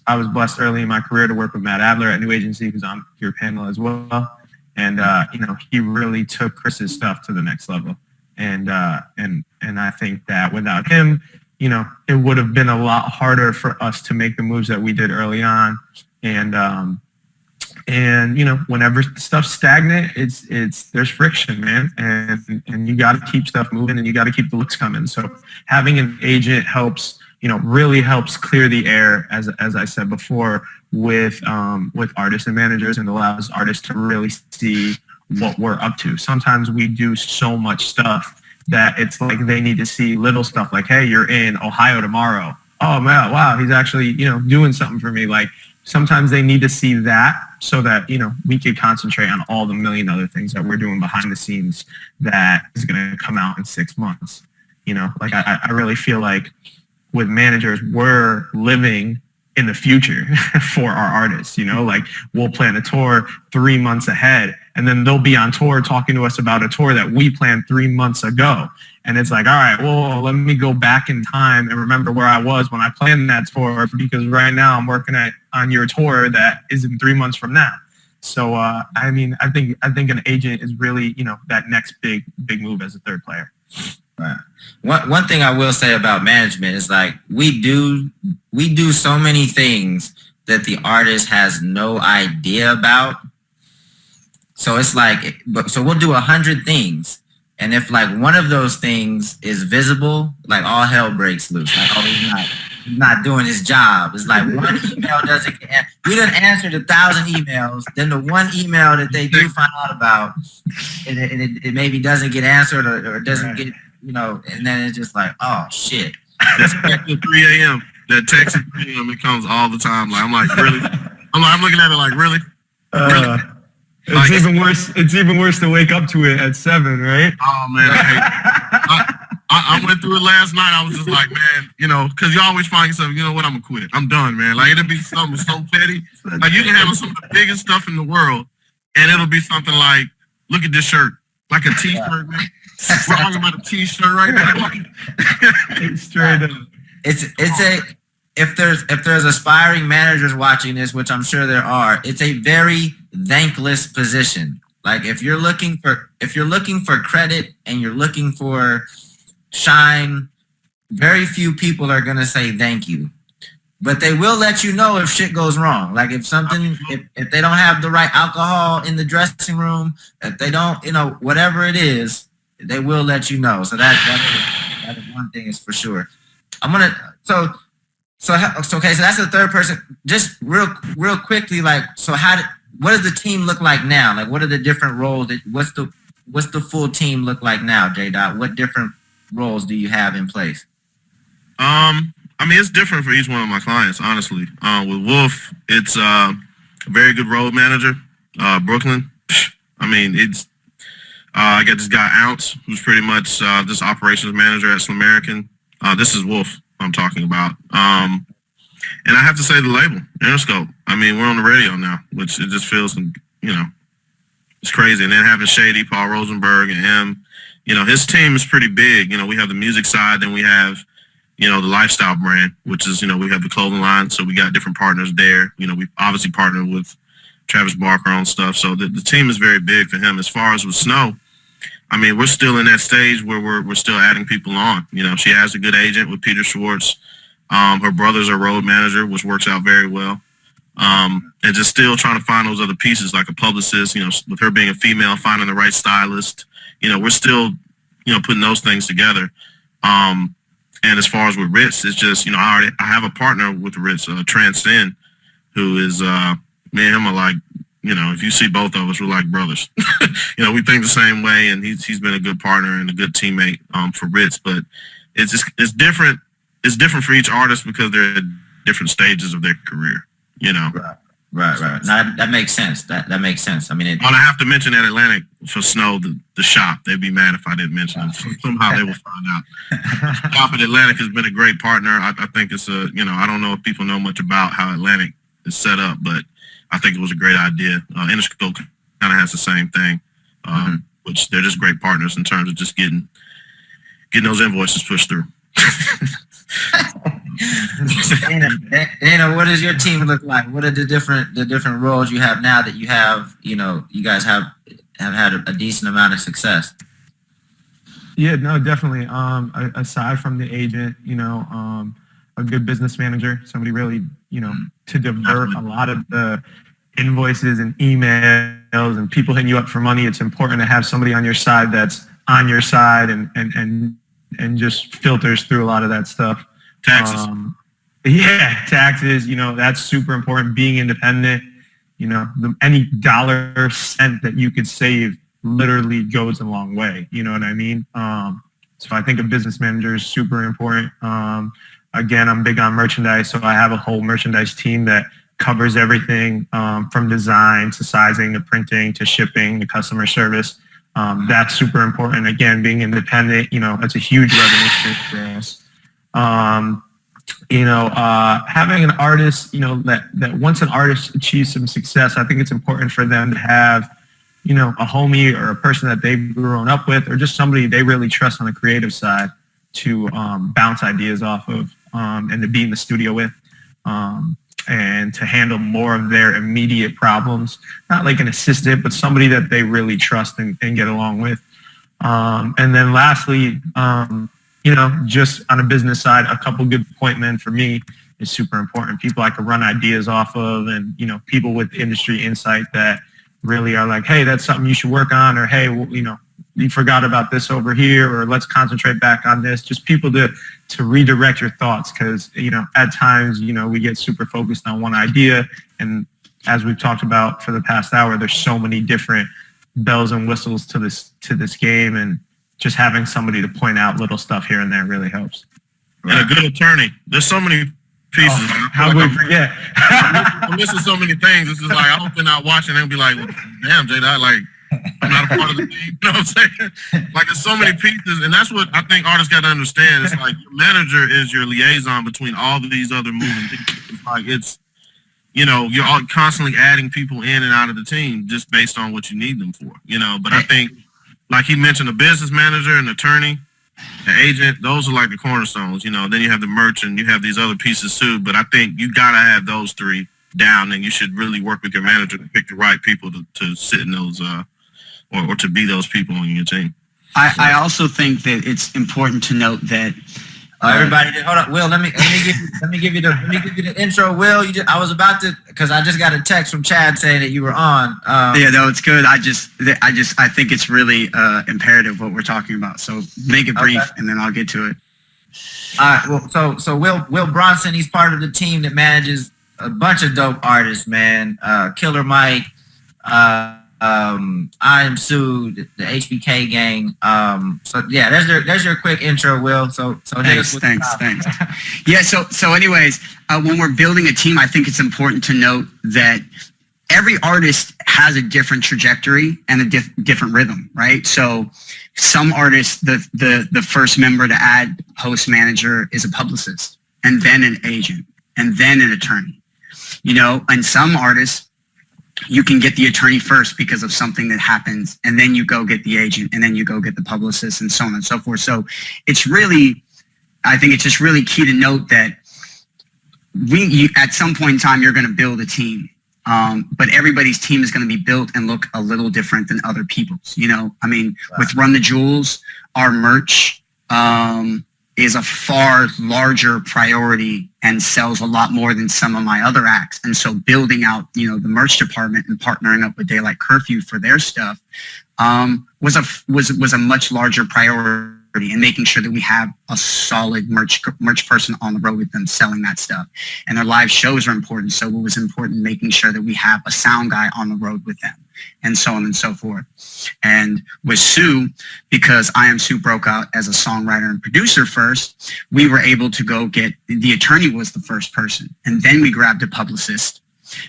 I was blessed early in my career to work with Matt Adler at New Agency, who's on your panel as well. And he really took Chris's stuff to the next level. And I think that without him, it would have been a lot harder for us to make the moves that we did early on. And whenever stuff's stagnant, there's friction, man. And you got to keep stuff moving, and you got to keep the looks coming. So having an agent helps, really helps clear the air, as I said before, with artists and managers, and allows artists to really see what we're up to. Sometimes we do so much stuff that it's like they need to see little stuff like, hey, you're in Ohio tomorrow. Oh man, wow, he's actually, doing something for me. Like sometimes they need to see that so that, we could concentrate on all the million other things that we're doing behind the scenes that is going to come out in 6 months. Like I really feel like with managers, we're living in the future for our artists, like we'll plan a tour 3 months ahead, and then they'll be on tour talking to us about a tour that we planned 3 months ago. And it's like, all right, well, let me go back in time and remember where I was when I planned that tour, because right now I'm working on your tour that is in 3 months from now. So, I think an agent is really, that next big move as a third player. Right. One thing I will say about management is like we do so many things that the artist has no idea about. So it's like, so we'll do 100 things, and if like one of those things is visible, like all hell breaks loose. Like, oh, he's not doing his job. It's like one email doesn't get we done answered 1,000 emails, then the one email that they do find out about, it maybe doesn't get answered or doesn't get. And then it's just like, oh shit. That's at 3 a.m. That text at 3 a.m. it comes all the time. Like I'm like, really? I'm looking at it like, really? Really? It's even worse. It's even worse to wake up to it at 7, right? Oh man, I went through it last night. I was just like, man, because you always find yourself, you know what? I'm gonna quit. I'm done, man. Like it'll be something so petty. Like you can have some of the biggest stuff in the world, and it'll be something like, look at this shirt, like a T-shirt, man. We're talking about a T-shirt right now. Straight up. If there's aspiring managers watching this, which I'm sure there are, it's a very thankless position. Like if you're looking for credit and you're looking for shine, very few people are gonna say thank you. But they will let you know if shit goes wrong. Like if they don't have the right alcohol in the dressing room, if they don't, whatever it is, they will let you know. So that is one thing is for sure. Okay, so that's the third person. Just real quickly, like, so what does the team look like now? Like, what are the different roles? What's the full team look like now, JDot? What different roles do you have in place? It's different for each one of my clients, honestly. With Wolf, it's a very good road manager. Brooklyn, I got this guy Ounce, who's pretty much this operations manager at Slim American. This is Wolf I'm talking about. And I have to say the label, Interscope. We're on the radio now, which it just feels, it's crazy. And then having Shady, Paul Rosenberg, and him, his team is pretty big. We have the music side, then we have, the lifestyle brand, which is, we have the clothing line. So we got different partners there. We obviously partnered with Travis Barker on stuff. So the team is very big for him. As far as with Snow, we're still in that stage where we're still adding people on. She has a good agent with Peter Schwartz. Her brother's a road manager, which works out very well. And just still trying to find those other pieces, like a publicist, with her being a female, finding the right stylist. We're still, putting those things together. And as far as with Rittz, it's just, I have a partner with Rittz, Transcend, who is, me and him are like, if you see both of us, we're like brothers. We think the same way, and he's been a good partner and a good teammate for Rittz. But it's different. It's different for each artist because they're at different stages of their career. Right. Now, that makes sense. That makes sense. And I have to mention at Atlantic for Snow, the shop. They'd be mad if I didn't mention it. Somehow they will find out. The shop at Atlantic has been a great partner. I think it's I don't know if people know much about how Atlantic is set up, but I think it was a great idea. Interscope kind of has the same thing, which they're just great partners in terms of just getting those invoices pushed through. Dana, what does your team look like? What are the different roles you have now that you have, you guys have had a decent amount of success? Yeah, no, definitely. Aside from the agent, a good business manager, somebody really, to divert a lot of the invoices and emails and people hitting you up for money. It's important to have somebody on your side that's on your side and just filters through a lot of that stuff. Taxes. Taxes, that's super important. Being independent, any dollar cent that you could save literally goes a long way. You know what I mean? So I think a business manager is super important. Again, I'm big on merchandise, so I have a whole merchandise team that covers everything from design to sizing to printing to shipping to customer service. That's super important. Again, being independent, that's a huge revenue stream for us. Having an artist, that once an artist achieves some success, I think it's important for them to have, a homie or a person that they've grown up with, or just somebody they really trust on the creative side to bounce ideas off of and to be in the studio with. And to handle more of their immediate problems, not like an assistant, but somebody that they really trust and get along with. And then lastly, just on a business side, a couple good point men for me is super important. People I can run ideas off of, and, people with industry insight that really are like, hey, that's something you should work on, or hey, you forgot about this over here, or let's concentrate back on this. Just people to redirect your thoughts, because at times we get super focused on one idea, and as we've talked about for the past hour, there's so many different bells and whistles to this game, and just having somebody to point out little stuff here and there really helps. And a good attorney. There's so many pieces. How would we forget? I'm missing so many things. This is like, I hope they're not watching and be like, well, damn, JDot, like, I'm not a part of the team. You know what I'm saying? Like, there's so many pieces, and that's what I think artists got to understand. It's like your manager is your liaison between all of these other moving pieces. It's like you're all constantly adding people in and out of the team just based on what you need them for. But I think, like he mentioned, a business manager, an attorney, an agent, those are like the cornerstones. Then you have the merch and you have these other pieces too. But I think you gotta have those three down, and you should really work with your manager to pick the right people to sit in those or to be those people on your team. I also think that it's important to note that everybody, hold on, Will. Let me give you the intro, Will. I was about to, because I just got a text from Chad saying that you were on. It's good. I think it's really imperative what we're talking about. So make it brief, and then I'll get to it. All right. Well, so Will Bronson, he's part of the team that manages a bunch of dope artists, man. Killer Mike, I Am Soo, the HPK gang. So yeah, there's your quick intro, Will. So thanks. Yeah. So anyways, when we're building a team, I think it's important to note that every artist has a different trajectory and a different rhythm, right? So some artists, the first member to add post manager is a publicist, and then an agent, and then an attorney. And some artists, you can get the attorney first because of something that happens, and then you go get the agent, and then you go get the publicist, and so on and so forth. So I think it's just really key to note that at some point in time, you're going to build a team. But everybody's team is going to be built and look a little different than other people's. With Run the Jewels, our merch is a far larger priority and sells a lot more than some of my other acts. And so building out, the merch department and partnering up with Daylight Curfew for their stuff was a much larger priority, and making sure that we have a solid merch person on the road with them selling that stuff. And their live shows are important. So it was important making sure that we have a sound guy on the road with them, and so on and so forth. And with Soo, because I Am Soo broke out as a songwriter and producer first, we were able to go get, the attorney was the first person. And then we grabbed a publicist,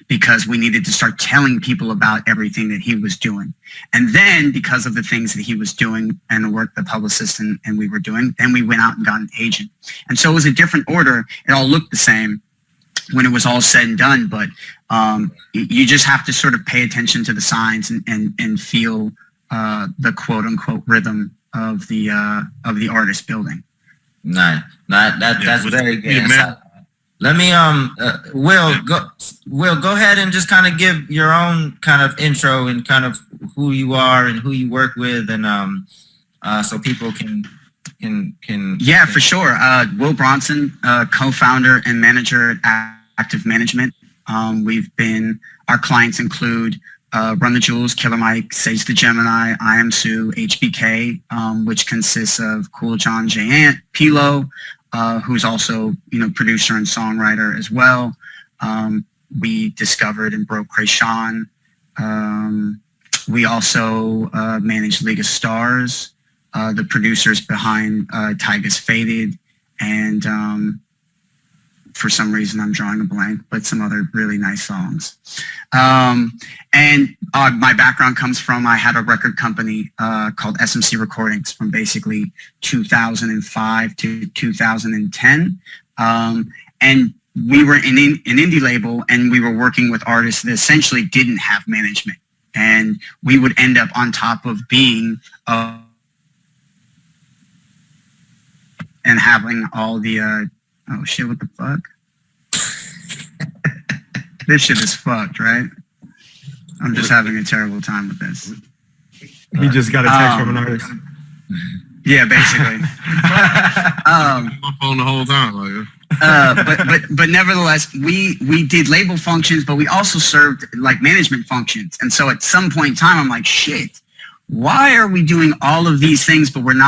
because we needed to start telling people about everything that he was doing. And then because of the things that he was doing and the work the publicist and we were doing, then we went out and got an agent. And so it was a different order. It all looked the same when it was all said and done, but you just have to sort of pay attention to the signs and feel the quote unquote rhythm of the artist building. Nice. That's very good insight. Let me Will, go ahead and just kind of give your own kind of intro and kind of who you are and who you work with, and so people can Yeah, for sure. Will Bronson, co-founder and manager at Active Management. Our clients include Run the Jewels, Killer Mike, Sage the Gemini, I Am Soo HPK, which consists of Cool John J. Ant, Pilo, who's also, producer and songwriter as well. We discovered and broke Krayshawn. We also manage League of Stars, the producers behind Tyga's Faded, and for some reason I'm drawing a blank, but some other really nice songs. And my background comes from, I had a record company called SMC Recordings from basically 2005 to 2010. And we were in an indie label, and we were working with artists that essentially didn't have management. And we would end up on top of being and having all the oh shit, what the fuck? This shit is fucked, right? I'm just having a terrible time with this. He just got a text from an artist. Yeah, basically. My phone the whole time. But nevertheless, we did label functions, but we also served like management functions. And so at some point in time, I'm like, shit, why are we doing all of these things, but we're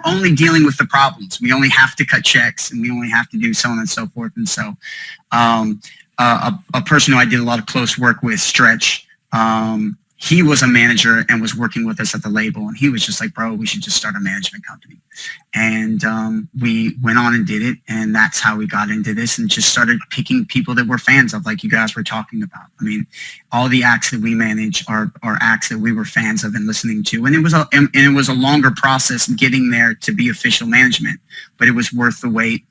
only dealing with the problems. We only have to cut checks, and we only have to do so on and so forth. And so a person who I did a lot of close work with, Stretch, he was a manager and was working with us at the label, and he was just like, bro, we should just start a management company. And we went on and did it, and that's how we got into this and just started picking people that we're fans of, like you guys were talking about. I mean, all the acts that we manage are acts that we were fans of and listening to, and it was a longer process getting there to be official management, but it was worth the wait.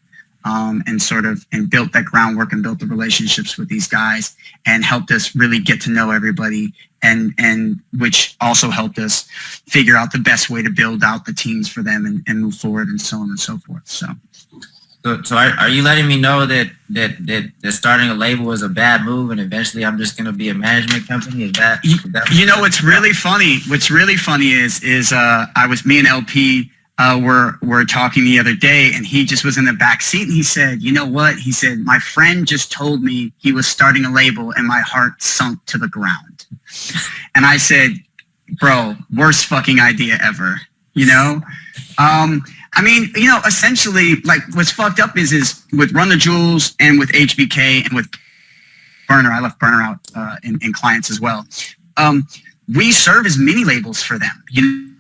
And built that groundwork and built the relationships with these guys and helped us really get to know everybody, and which also helped us figure out the best way to build out the teams for them and move forward and so on and so forth. So are you letting me know that starting a label is a bad move and eventually I'm just going to be a management company? Is that what's really funny? What's really funny is me and LP were talking the other day, and he just was in the back seat, and he said, you know what? He said, my friend just told me he was starting a label, and my heart sunk to the ground. And I said, bro, worst fucking idea ever, essentially, like, what's fucked up is with Run the Jewels and with HBK and with Burner, I left Burner out in clients as well. We serve as mini labels for them,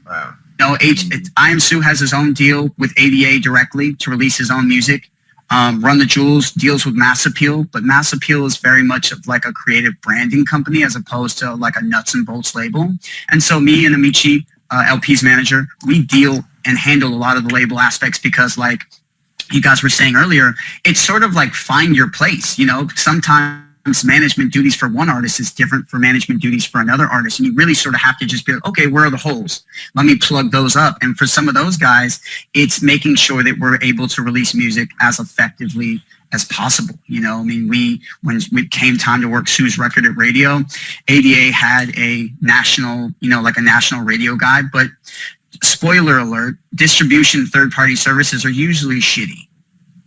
Wow. I Am Soo has his own deal with ADA directly to release his own music. Run the Jewels deals with Mass Appeal, but Mass Appeal is very much of like a creative branding company as opposed to like a nuts and bolts label. And so me and Amici, LP's manager, we deal and handle a lot of the label aspects because, like you guys were saying earlier, it's sort of like find your place. Sometimes management duties for one artist is different for management duties for another artist, and you really sort of have to just be like, okay, where are the holes? Let me plug those up. And for some of those guys, it's making sure that we're able to release music as effectively as possible. When it came time to work Soo's record at radio, ADA had a national, like a national radio guy, but spoiler alert, distribution third-party services are usually shitty.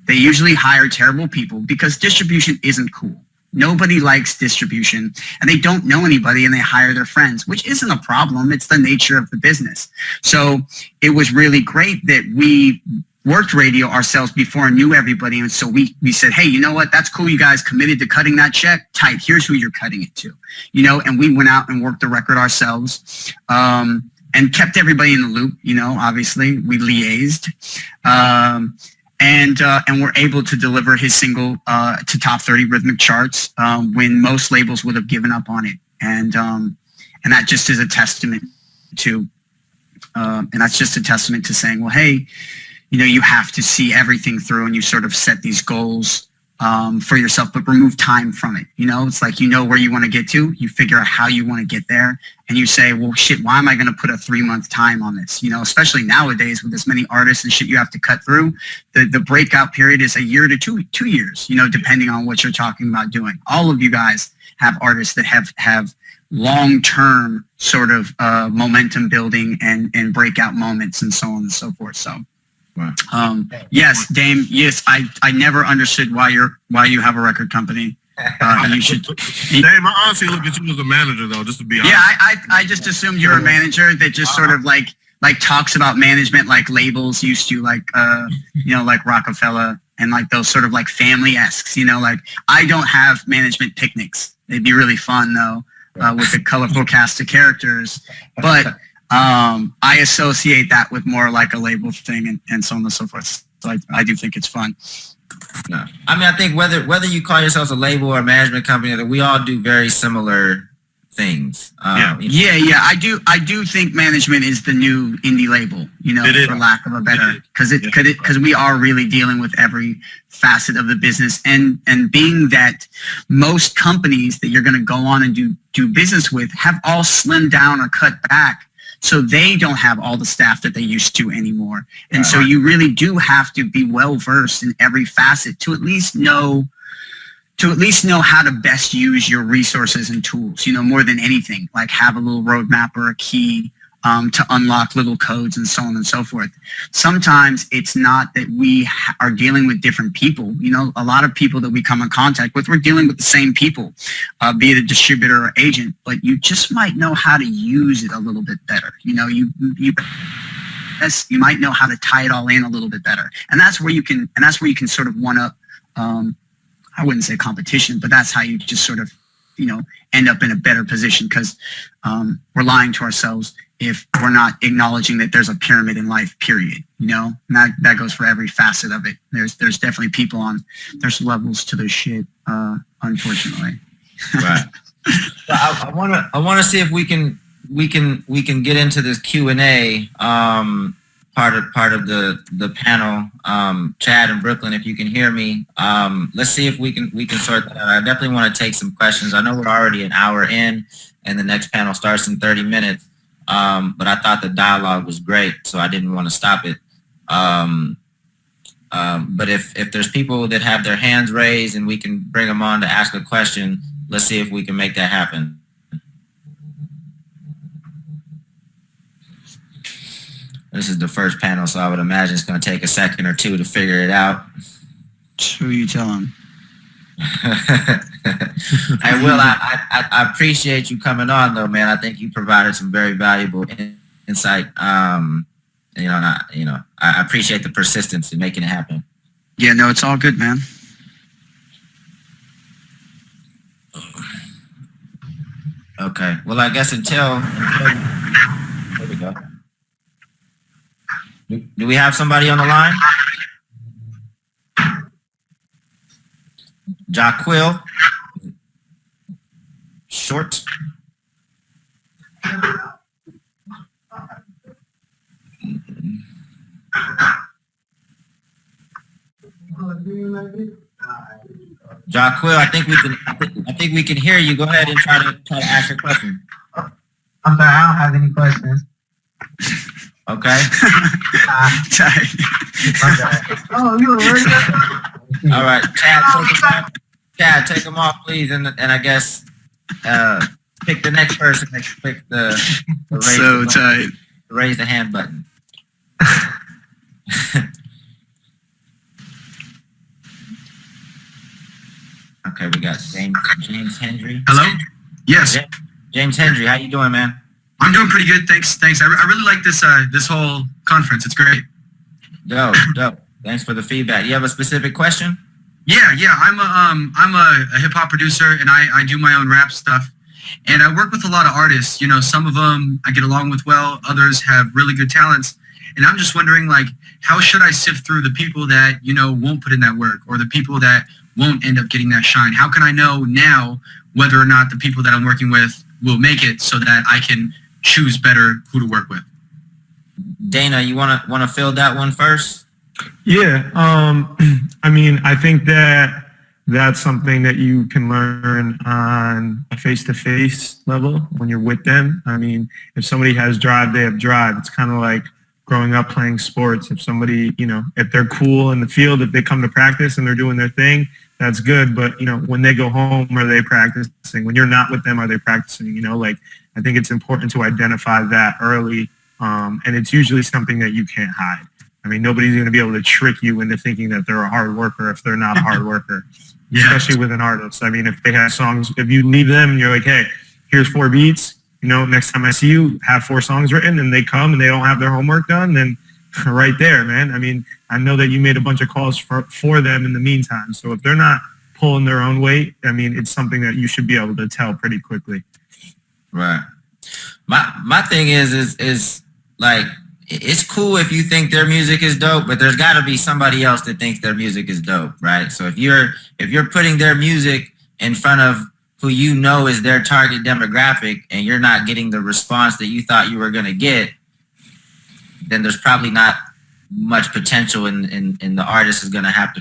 They usually hire terrible people because distribution isn't cool. Nobody likes distribution, and they don't know anybody, and they hire their friends, which isn't a problem. It's the nature of the business. So it was really great that we worked radio ourselves before and knew everybody. And so we said, hey, you know what? That's cool. You guys committed to cutting that check. Tight. Here's who you're cutting it to, and we went out and worked the record ourselves, and kept everybody in the loop. Obviously we liaised, and we're able to deliver his single to top 30 rhythmic charts when most labels would have given up on it, and that just is a testament to, saying, well, hey, you have to see everything through, and you sort of set these goals for yourself, but remove time from it. You know, it's like, you know where you want to get to, you figure out how you want to get there, and you say, well, shit, why am I going to put a 3-month time on this? You know, especially nowadays with as many artists and shit you have to cut through, the breakout period is a year to 2 years, you know, depending on what you're talking about doing. All of you guys have artists that have long-term sort of momentum building and breakout moments and so on and so forth. So, yes, Dame. Yes, I never understood why you have a record company. You should. Dame, I honestly look at you as a manager, though, just to be honest. Yeah, I just assumed you're a manager that just sort of like talks about management like labels used to, like you know, like Rockefeller and like those sort of like family-esques. You know, like I don't have management picnics. It'd be really fun though. With a colorful cast of characters, but I associate that with more like a label thing and so on and so forth. So I do think it's fun. No. I mean, I think whether you call yourselves a label or a management company, that we all do very similar things. Yeah. I do think management is the new indie label, you know, for lack of a better, because we are really dealing with every facet of the business, and being that most companies that you're going to go on and do business with have all slimmed down or cut back, so they don't have all the staff that they used to anymore, and so you really do have to be well versed in every facet to at least know how to best use your resources and tools, you know, more than anything, like have a little roadmap or a key to unlock little codes and so on and so forth. Sometimes it's not that we are dealing with different people. You know, a lot of people that we come in contact with, we're dealing with the same people, be it a distributor or agent, but you just might know how to use it a little bit better. You know, you might know how to tie it all in a little bit better. And that's where you can sort of one up, I wouldn't say competition, but that's how you just sort of, you know, end up in a better position, because we're lying to ourselves if we're not acknowledging that there's a pyramid in life, period. You know, and that goes for every facet of it. There's definitely people there's levels to this shit, unfortunately. Right. So I want to see if we can get into this Q&A part of the panel. Chad and Brooklyn, if you can hear me, let's see if we can sort that out. I definitely want to take some questions. I know we're already an hour in, and the next panel starts in 30 minutes. But I thought the dialogue was great, so I didn't want to stop it. But if there's people that have their hands raised and we can bring them on to ask a question, let's see if we can make that happen. This is the first panel, so I would imagine it's going to take a second or two to figure it out. Who you telling? Hey, Will, I appreciate you coming on, though, man. I think you provided some very valuable insight. I appreciate the persistence in making it happen. Yeah, no, it's all good, man. Okay. Well, I guess until there we go. Do we have somebody on the line? Jaquil. Short. Jaquil, I think we can hear you. Go ahead and try to ask your question. I'm sorry, I don't have any questions. Okay. Oh, you were really All right, Chad, take them off, please, and I guess pick the next person. Click the raise the hand button. Okay, we got James Hendry. Hello? Yes. James Hendry, how you doing, man? I'm doing pretty good, thanks. I really like this whole conference. It's great. Dope. Thanks for the feedback. You have a specific question? Yeah. I'm a hip hop producer, and I do my own rap stuff. And I work with a lot of artists. You know, some of them I get along with well. Others have really good talents. And I'm just wondering, like, how should I sift through the people that, you know, won't put in that work, or the people that won't end up getting that shine? How can I know now whether or not the people that I'm working with will make it, so that I can choose better who to work with? Dana, you want to fill that one first? Yeah. I mean, I think that that's something that you can learn on a face-to-face level when you're with them. I mean, if somebody has drive, they have drive. It's kind of like growing up playing sports. If somebody, if they're cool in the field, if they come to practice and they're doing their thing, that's good. But, when they go home, are they practicing? When you're not with them, are they practicing? I think it's important to identify that early. And it's usually something that you can't hide. I mean, nobody's going to be able to trick you into thinking that they're a hard worker if they're not a hard worker, especially with an artist. I mean, if they have songs, if you leave them and you're like, hey, here's 4 beats, next time I see you, have 4 songs written, and they come and they don't have their homework done, then right there, man. I mean, I know that you made a bunch of calls for them in the meantime. So if they're not pulling their own weight, I mean, it's something that you should be able to tell pretty quickly. Right. My thing is like, it's cool if you think their music is dope, but there's got to be somebody else that thinks their music is dope, right? So if you're putting their music in front of who is their target demographic and you're not getting the response that you thought you were going to get, then there's probably not much potential in the artist is going to have to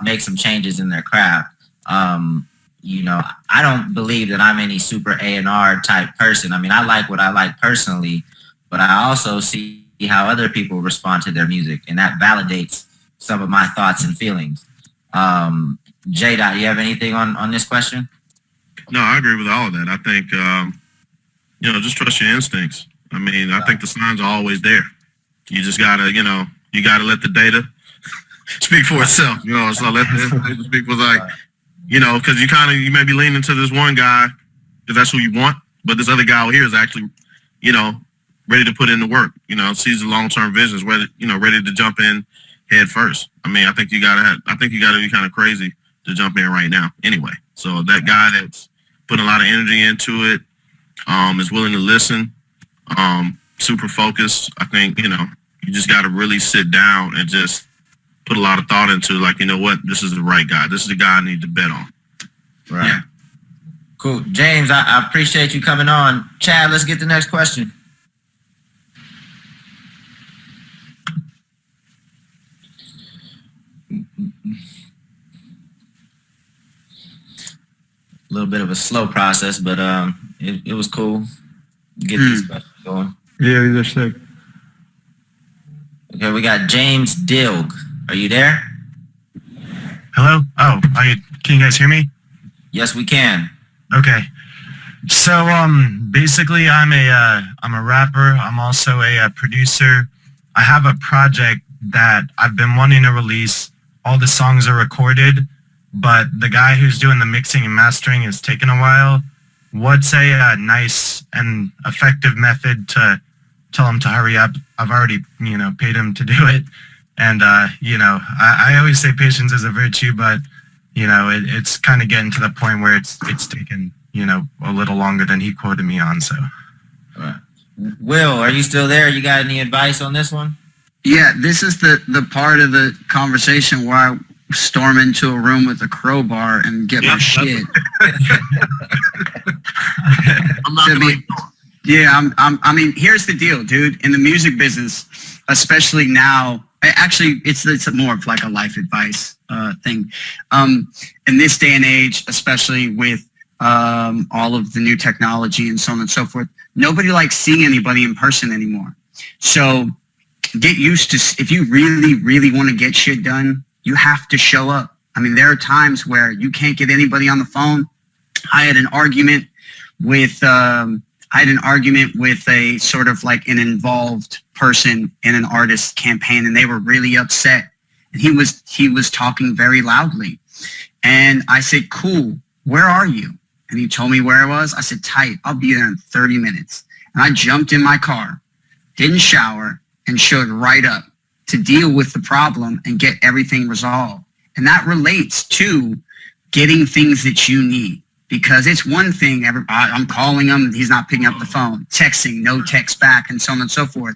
make some changes in their craft. I don't believe that I'm any super A&R type person. I mean, I like what I like personally, but I also see how other people respond to their music, and that validates some of my thoughts and feelings. JDot, you have anything on this question? No, I agree with all of that. I think, just trust your instincts. I mean, I think the signs are always there. You just gotta, you gotta let the data speak for itself. So let the data speak for because you may be leaning to this one guy because that's who you want, but this other guy over here is actually, ready to put in the work. Sees the long-term vision, is ready to jump in head first. I mean, I think you gotta be kind of crazy to jump in right now. Anyway, so that guy that's putting a lot of energy into it, is willing to listen, super focused. I think you just got to really sit down and just put a lot of thought into like, what, this is the right guy. This is the guy I need to bet on. Right. Yeah. Cool. James, I appreciate you coming on. Chad, let's get the next question. A little bit of a slow process, but it was cool. Get these questions going. Yeah, these are sick. Okay, we got James Dilg. Are you there? Hello? Oh, can you guys hear me? Yes, we can. Okay. So basically I'm a rapper. I'm also a producer. I have a project that I've been wanting to release. All the songs are recorded, but the guy who's doing the mixing and mastering is taking a while. What's a nice and effective method to tell him to hurry up? I've already, paid him to do it. And, I always say patience is a virtue, but, it's kind of getting to the point where it's taken, a little longer than he quoted me on. So, right. Will, are you still there? You got any advice on this one? Yeah, this is the part of the conversation where I storm into a room with a crowbar and get my shit. I'm not going to Yeah, I mean, here's the deal, dude. In the music business, especially now, actually, it's more of like a life advice thing. In this day and age, especially with all of the new technology and so on and so forth, nobody likes seeing anybody in person anymore. So get used to, if you really, really want to get shit done, you have to show up. I mean, there are times where you can't get anybody on the phone. I had an argument with a sort of like an involved person in an artist campaign, and they were really upset. And he was talking very loudly. And I said, cool, where are you? And he told me where I was. I said, tight, I'll be there in 30 minutes. And I jumped in my car, didn't shower, and showed right up to deal with the problem and get everything resolved. And that relates to getting things that you need. Because it's one thing, I'm calling him, he's not picking up the phone, texting, no text back, and so on and so forth.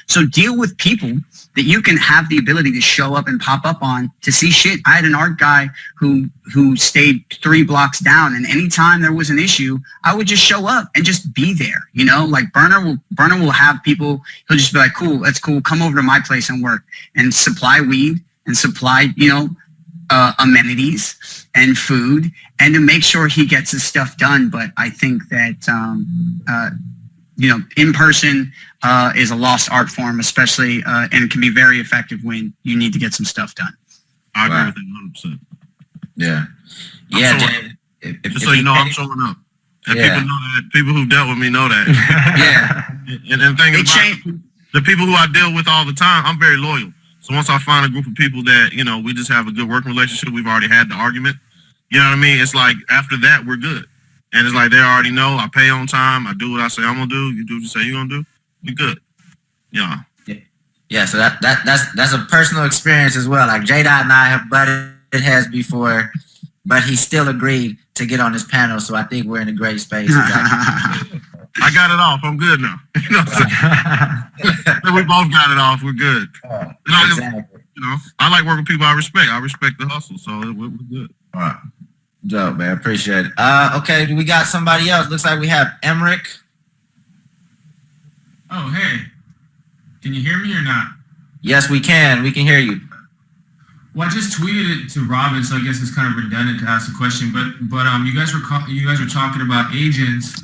So deal with people that you can have the ability to show up and pop up on to see shit. I had an art guy who stayed 3 blocks down, and anytime there was an issue, I would just show up and just be there. Like Burner will have people, he'll just be like, cool, that's cool, come over to my place and work, and supply weed and supply, amenities and food, and to make sure he gets his stuff done. But I think that in person is a lost art form, especially, and can be very effective when you need to get some stuff done. I agree with that 100%. Yeah. I'm Yeah, showing- James. Just so you know, I'm showing up. And Yeah. people know that. People who dealt with me know that. Yeah. And the thing It about changed. the people who I deal with all the time, I'm very loyal. So once I find a group of people that, we just have a good working relationship, we've already had the argument. You know what I mean? It's like after that, we're good. And it's like they already know I pay on time. I do what I say I'm going to do. You do what you say you're going to do. We good. Yeah. Yeah, so that's a personal experience as well. Like JDot and I have butted heads before, but he still agreed to get on this panel, so I think we're in a great space. I got it off. I'm good now. You know what I'm saying? We both got it off. We're good. Exactly. I like working with people I respect. I respect the hustle, so we're good. All right. Dope, man. Appreciate it. Okay, we got somebody else. Looks like we have Emmerich. Oh, hey. Can you hear me or not? Yes, we can. We can hear you. Well, I just tweeted it to Robin, so I guess it's kind of redundant to ask the question. But you guys were talking about agents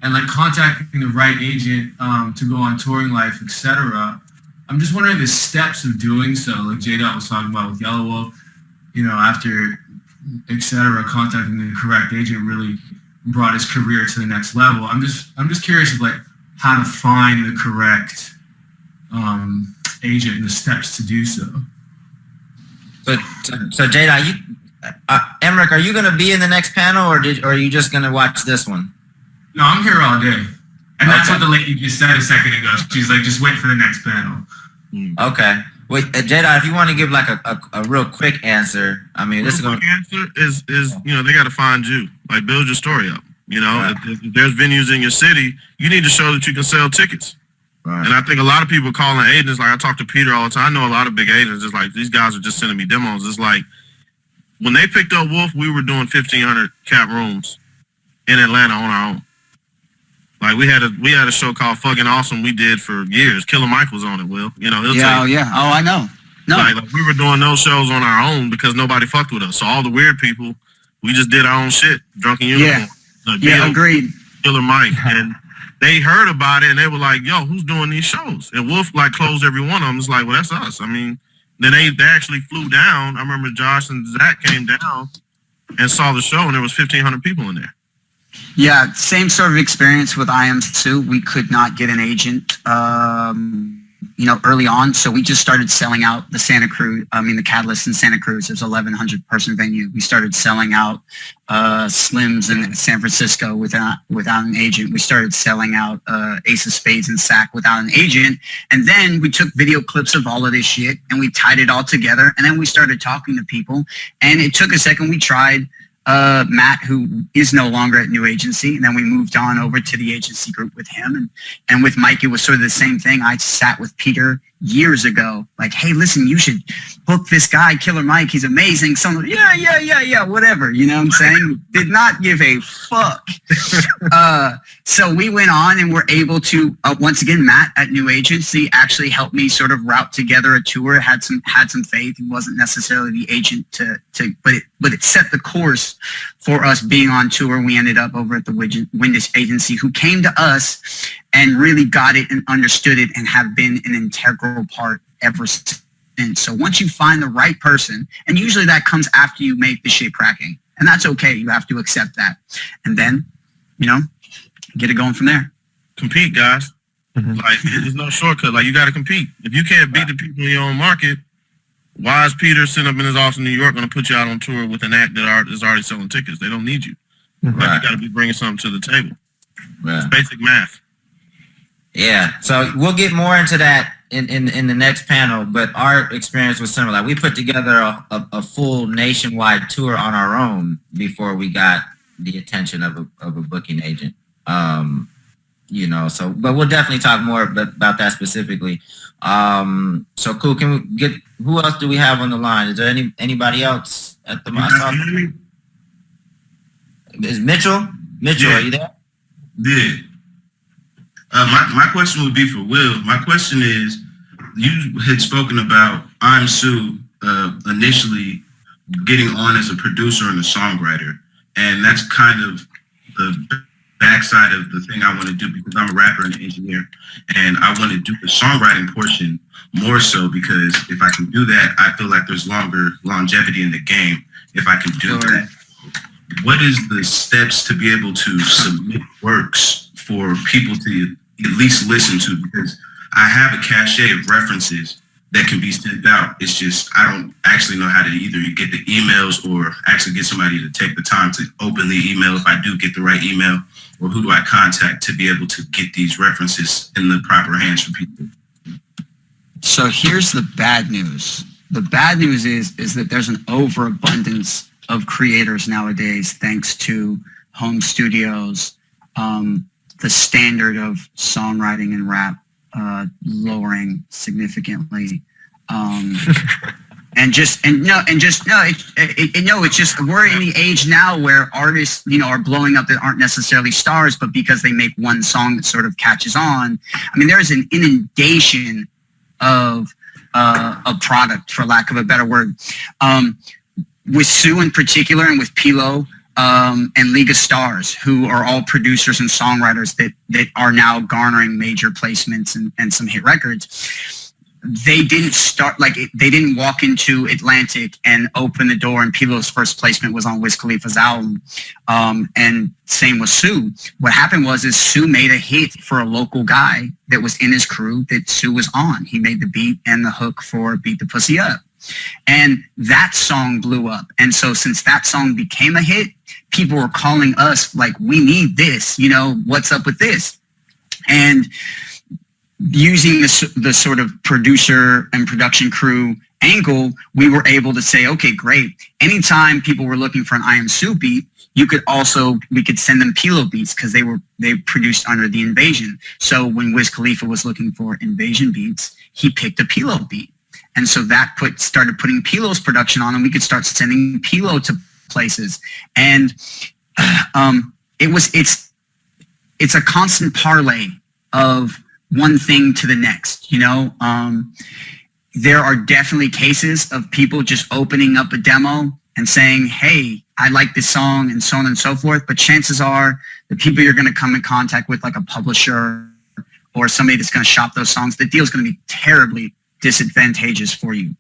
and like contacting the right agent to go on touring life, etc. I'm just wondering the steps of doing so. Like JDot was talking about with Yelawolf, after etc. contacting the correct agent really brought his career to the next level. I'm just curious of like how to find the correct agent and the steps to do so. So JDot, Emmerich, are you going to be in the next panel, or are you just going to watch this one? No, I'm here all day. And that's what the lady just said a second ago. She's like, just wait for the next panel. Okay. Wait, JDot, if you want to give like a real quick answer, I mean, this is going to... answer is they got to find you. Like, build your story up. Right. If there's venues in your city, you need to show that you can sell tickets. Right. And I think a lot of people calling agents, like I talk to Peter all the time. I know a lot of big agents, it's like, these guys are just sending me demos. It's like, when they picked up Wolf, we were doing 1,500 cap rooms in Atlanta on our own. Like, we had a show called Fucking Awesome we did for years. Killer Mike was on it, Will. Yeah. Oh, I know. No. Like, we were doing those shows on our own because nobody fucked with us. So all the weird people, we just did our own shit. Drunken Unicorn. Yeah, agreed. Killer Mike. And they heard about it and they were like, yo, who's doing these shows? And Wolf like closed every one of them. It's like, well, that's us. I mean, then they actually flew down. I remember Josh and Zach came down and saw the show and there was 1,500 people in there. Yeah, same sort of experience with I Am Soo. We could not get an agent, early on. So we just started selling out the Catalyst in Santa Cruz. It was 1,100 person venue. We started selling out Slims in San Francisco without an agent. We started selling out Ace of Spades and Sac without an agent. And then we took video clips of all of this shit and we tied it all together. And then we started talking to people. And it took a second. We tried Matt, who is no longer at New Agency, and then we moved on over to the agency group with him. And with Mike, it was sort of the same thing. I sat with Peter years ago, like, hey, listen, you should book this guy, Killer Mike. He's amazing. Someone, yeah, whatever. You know what I'm saying? Did not give a fuck. So we went on and were able to, once again, Matt at New Agency actually helped me sort of route together a tour, had some faith. He wasn't necessarily the agent but it set the course for us being on tour. We ended up over at the Windus Agency, who came to us and really got it and understood it and have been an integral part ever since. So once you find the right person, and usually that comes after you make the shit cracking, and that's okay. You have to accept that. And then, get it going from there. Compete, guys. Mm-hmm. Like, there's no shortcut. Like, you got to compete. If you can't beat the people in your own market, why is Peter sitting up in his office in New York going to put you out on tour with an act that is already selling tickets? They don't need you. Mm-hmm. Like, you got to be bringing something to the table. Right. It's basic math. Yeah. So we'll get more into that in the next panel, but our experience was similar. Like, we put together a full nationwide tour on our own before we got the attention of a booking agent. So, but we'll definitely talk more about that specifically. So cool. Can we get, who else do we have on the line? Is there anybody else at the Is Mitchell? Mitchell, Yeah. Are you there? Yeah. My question would be for Will. My question is, you had spoken about I'm Soo initially getting on as a producer and a songwriter. And that's kind of the backside of the thing I want to do, because I'm a rapper and an engineer, and I want to do the songwriting portion more so, because if I can do that, I feel like there's longer longevity in the game if I can do that. What is the steps to be able to submit works for people to at least listen to? Because I have a cachet of references that can be sent out. It's just I don't actually know how to either get the emails or actually get somebody to take the time to open the email if I do get the right email, or who do I contact to be able to get these references in the proper hands for people? So here's the bad news. The bad news is that there's an overabundance of creators nowadays, thanks to home studios, the standard of songwriting and rap lowering significantly, it's just we're in the age now where artists, are blowing up that aren't necessarily stars, but because they make one song that sort of catches on. I mean, there's an inundation of a product, for lack of a better word. With Soo in particular, and with Pilo, and League of Stars, who are all producers and songwriters that are now garnering major placements and some hit records. They didn't walk into Atlantic and open the door, and Pilo's first placement was on Wiz Khalifa's album. And same with Soo. What happened was Soo made a hit for a local guy that was in his crew that Soo was on. He made the beat and the hook for Beat the Pussy Up. And that song blew up. And so since that song became a hit, people were calling us like, we need this, what's up with this? And using the sort of producer and production crew angle, we were able to say, okay, great. Anytime people were looking for an I Am Soo beat, we could send them Pilo beats, because they produced under the Invasion. So when Wiz Khalifa was looking for Invasion beats, he picked a Pilo beat. And so that started putting Pilo's production on, and we could start sending Pilo to places. And it's a constant parlay of one thing to the next. There are definitely cases of people just opening up a demo and saying, hey, I like this song, and so on and so forth. But chances are the people you're going to come in contact with, like a publisher or somebody that's going to shop those songs, the deal's going to be terribly disadvantageous for you.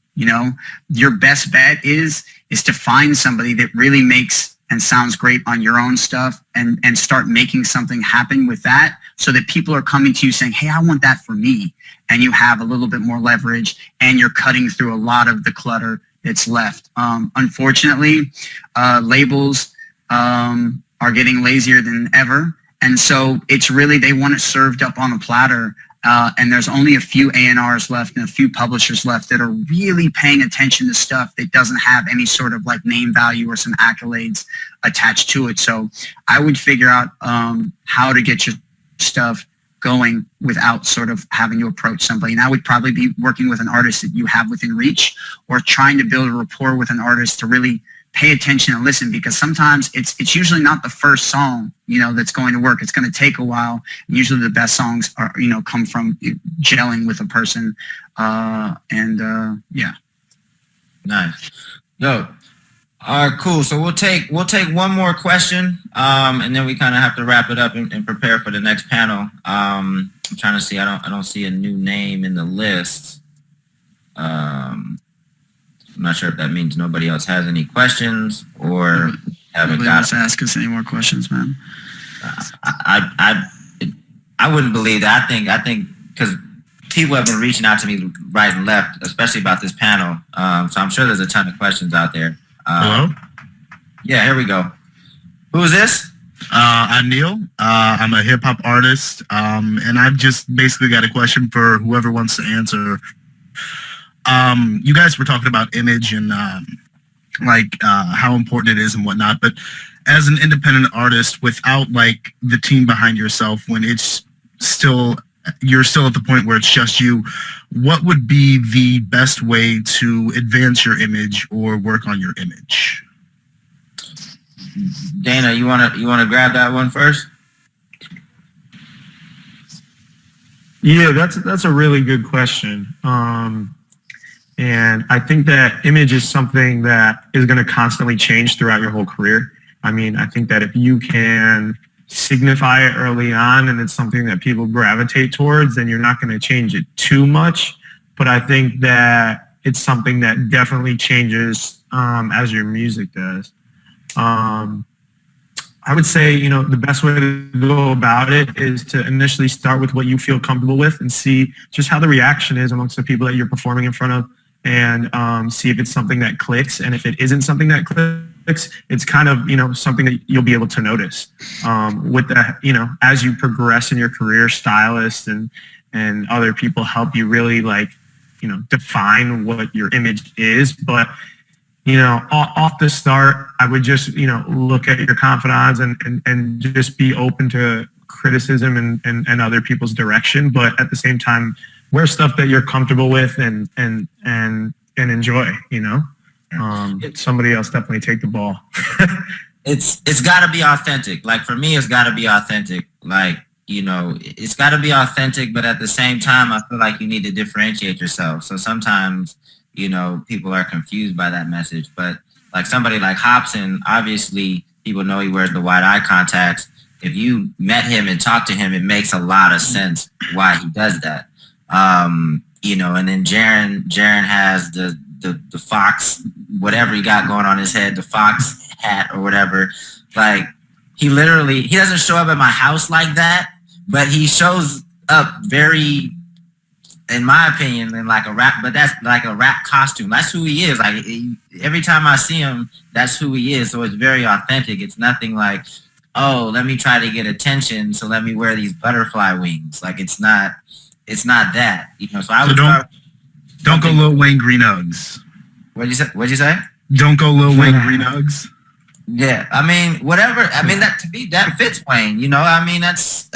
Your best bet is to find somebody that really makes and sounds great on your own stuff, and start making something happen with that, so that people are coming to you saying, hey, I want that for me. And you have a little bit more leverage, and you're cutting through a lot of the clutter that's left. Unfortunately, labels are getting lazier than ever. And so it's really, they want it served up on a platter. And there's only a few A&Rs left and a few publishers left that are really paying attention to stuff that doesn't have any sort of like name value or some accolades attached to it. So I would figure out how to get your stuff going without sort of having to approach somebody. And I would probably be working with an artist that you have within reach, or trying to build a rapport with an artist to really pay attention and listen, because sometimes it's usually not the first song, that's going to work. It's going to take a while. And usually the best songs are, come from gelling with a person. Yeah. Nice. Yo. All right, cool. So we'll take one more question, and then we kind of have to wrap it up and prepare for the next panel. I'm trying to see. I don't see a new name in the list. I'm not sure if that means nobody else has any questions or haven't nobody got. Wants to ask us any more questions, man. I wouldn't believe that. I think because people have been reaching out to me right and left, especially about this panel. So I'm sure there's a ton of questions out there. Hello? Yeah, here we go. Who is this? I'm Neil. I'm a hip-hop artist, and I've just basically got a question for whoever wants to answer. You guys were talking about image and how important it is and whatnot, but as an independent artist without like the team behind yourself, when it's you're still at the point where it's just you, what would be the best way to advance your image or work on your image? Dana, you wanna grab that one first? Yeah, that's a really good question. And I think that image is something that is going to constantly change throughout your whole career. I mean, I think that if you can signify it early on and it's something that people gravitate towards, then you're not going to change it too much. But I think that it's something that definitely changes as your music does. I would say, you know, the best way to go about it is to initially start with what you feel comfortable with and see just how the reaction is amongst the people that you're performing in front of, and see if it's something that clicks. And if it isn't something that clicks, it's kind of, you know, something that you'll be able to notice with that, you know, as you progress in your career. Stylists and other people help you really, like, you know, define what your image is. But you know, off the start, I would just, you know, look at your confidants and just be open to criticism and other people's direction. But at the same time, wear stuff that you're comfortable with and enjoy, you know. Somebody else definitely take the ball. It's got to be authentic. Like, for me, it's got to be authentic. Like, you know, it's got to be authentic, but at the same time, I feel like you need to differentiate yourself. So sometimes, you know, people are confused by that message. But like somebody like Hobson, obviously people know he wears the wide eye contacts. If you met him and talked to him, it makes a lot of sense why he does that. You know, and then Jaren has the fox, whatever he got going on his head, the fox hat or whatever. Like, he doesn't show up at my house like that, but he shows up very, in my opinion, in like a rap, but that's like a rap costume. That's who he is. Like, every time I see him, that's who he is. So it's very authentic. It's nothing like, oh, let me try to get attention, so let me wear these butterfly wings. Like, it's not that, you know. So I would don't go Lil Wayne Green Uggs. What'd you say? Don't go Lil Wayne Green Uggs. Yeah, I mean, whatever. I mean, that, to me, that fits Wayne. You know, I mean, that's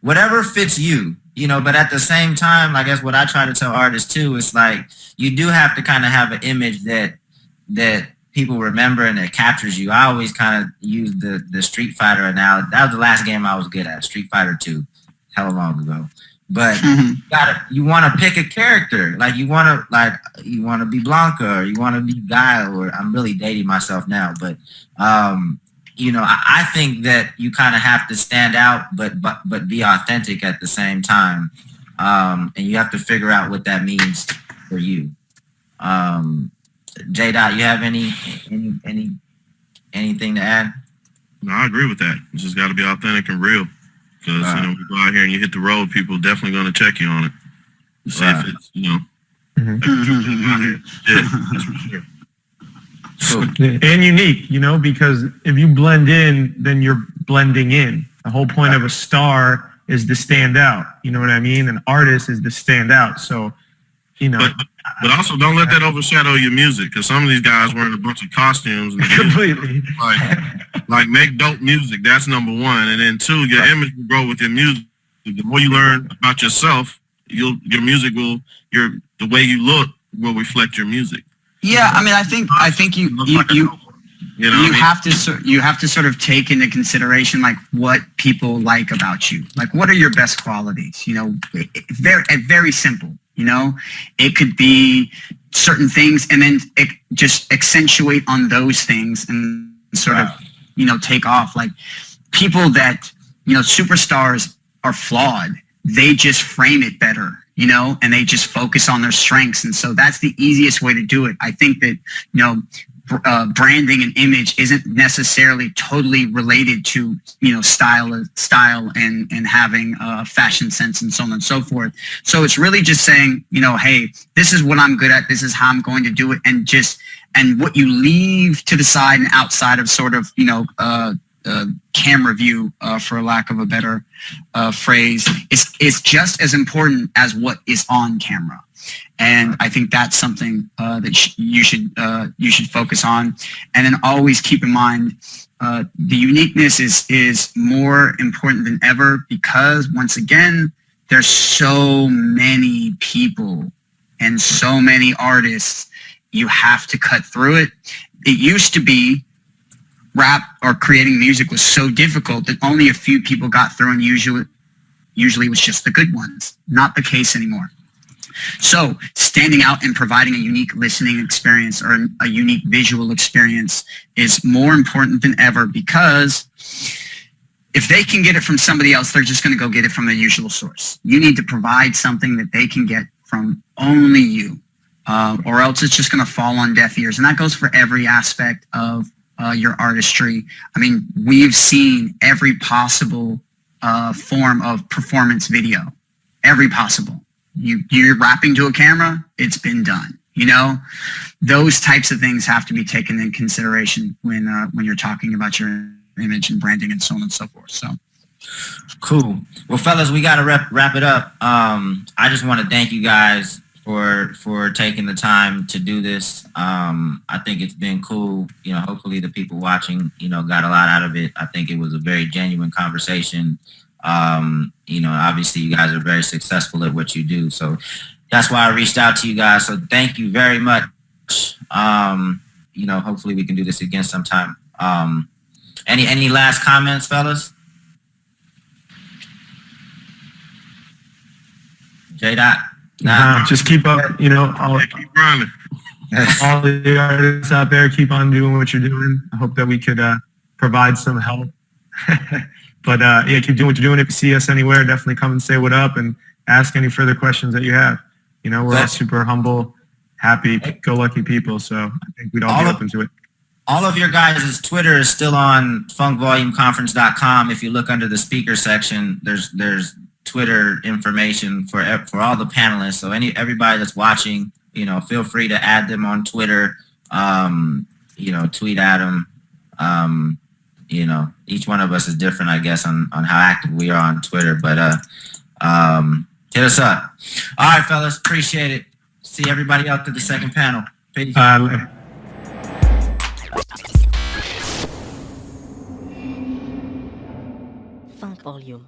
whatever fits you. You know, but at the same time, I guess what I try to tell artists too is, like, you do have to kind of have an image that people remember and that captures you. I always kind of use the Street Fighter analogy. That was the last game I was good at, Street Fighter 2, hella long ago. But you want to pick a character. Like, you want to be Blanca, or you want to be Guile, or I'm really dating myself now, but you know, I think that you kind of have to stand out, but be authentic at the same time, and you have to figure out what that means for you. JDot, you have anything to add? No, I agree with that. You just got to be authentic and real, because you know, you go out here and you hit the road, people are definitely going to check you on it. See if it's, you know. Yeah, that's for sure. Cool. And unique, you know, because if you blend in, then you're blending in. The whole point of a star is to stand out. You know what I mean? An artist is to stand out. So, you know. But also, don't let that overshadow your music, because some of these guys wearing a bunch of costumes. And completely. Like, make dope music. That's number one. And then two, your image will grow with your music. The more you learn about yourself, your music will, the way you look will reflect your music. Yeah, I mean, I think you have to sort of take into consideration, like, what people like about you. Like, what are your best qualities? You know, very simple. You know, it could be certain things, and then just accentuate on those things and sort of, you know, take off. Like, people that, you know, superstars are flawed. They just frame it better, you know, and they just focus on their strengths. And so that's the easiest way to do it. I think that, you know, branding and image isn't necessarily totally related to, you know, style and having fashion sense and so on and so forth. So it's really just saying, you know, hey, this is what I'm good at. This is how I'm going to do it. And what you leave to the side and outside of sort of, you know, camera view, for lack of a better phrase, is just as important as what is on camera. And I think that's something that you should focus on. And then always keep in mind, the uniqueness is more important than ever, because once again, there's so many people and so many artists. You have to cut through it. It used to be rap or creating music was so difficult that only a few people got through, and usually it was just the good ones. Not the case anymore. So standing out and providing a unique listening experience or a unique visual experience is more important than ever, because if they can get it from somebody else, they're just going to go get it from the usual source. You need to provide something that they can get from only you, or else it's just going to fall on deaf ears. And that goes for every aspect of your artistry. I mean, we've seen every possible form of performance video, every possible. You're rapping to a camera, it's been done. You know, those types of things have to be taken in consideration when you're talking about your image and branding and so on and so forth. So cool. Well, fellas, we got to wrap it up. I just want to thank you guys for taking the time to do this. I think it's been cool. You know, hopefully the people watching, you know, got a lot out of it. I think it was a very genuine conversation. You know, obviously you guys are very successful at what you do. So that's why I reached out to you guys. So thank you very much. You know, hopefully we can do this again sometime. Any last comments, fellas? JDot? Nah, just keep up, you know, all the artists out there, keep on doing what you're doing. I hope that we could provide some help. But yeah, keep doing what you're doing. If you see us anywhere, definitely come and say what up and ask any further questions that you have. You know, we're all super humble, happy-go-lucky people, so I think we'd all be open to it. All of your guys' Twitter is still on funkvolumeconference.com. If you look under the speaker section, there's Twitter information for all the panelists. So everybody that's watching, you know, feel free to add them on Twitter. You know, tweet at them. You know, each one of us is different, I guess, on how active we are on Twitter. But hit us up. All right, fellas, appreciate it. See everybody out to the second panel. Peace. Funk Volume.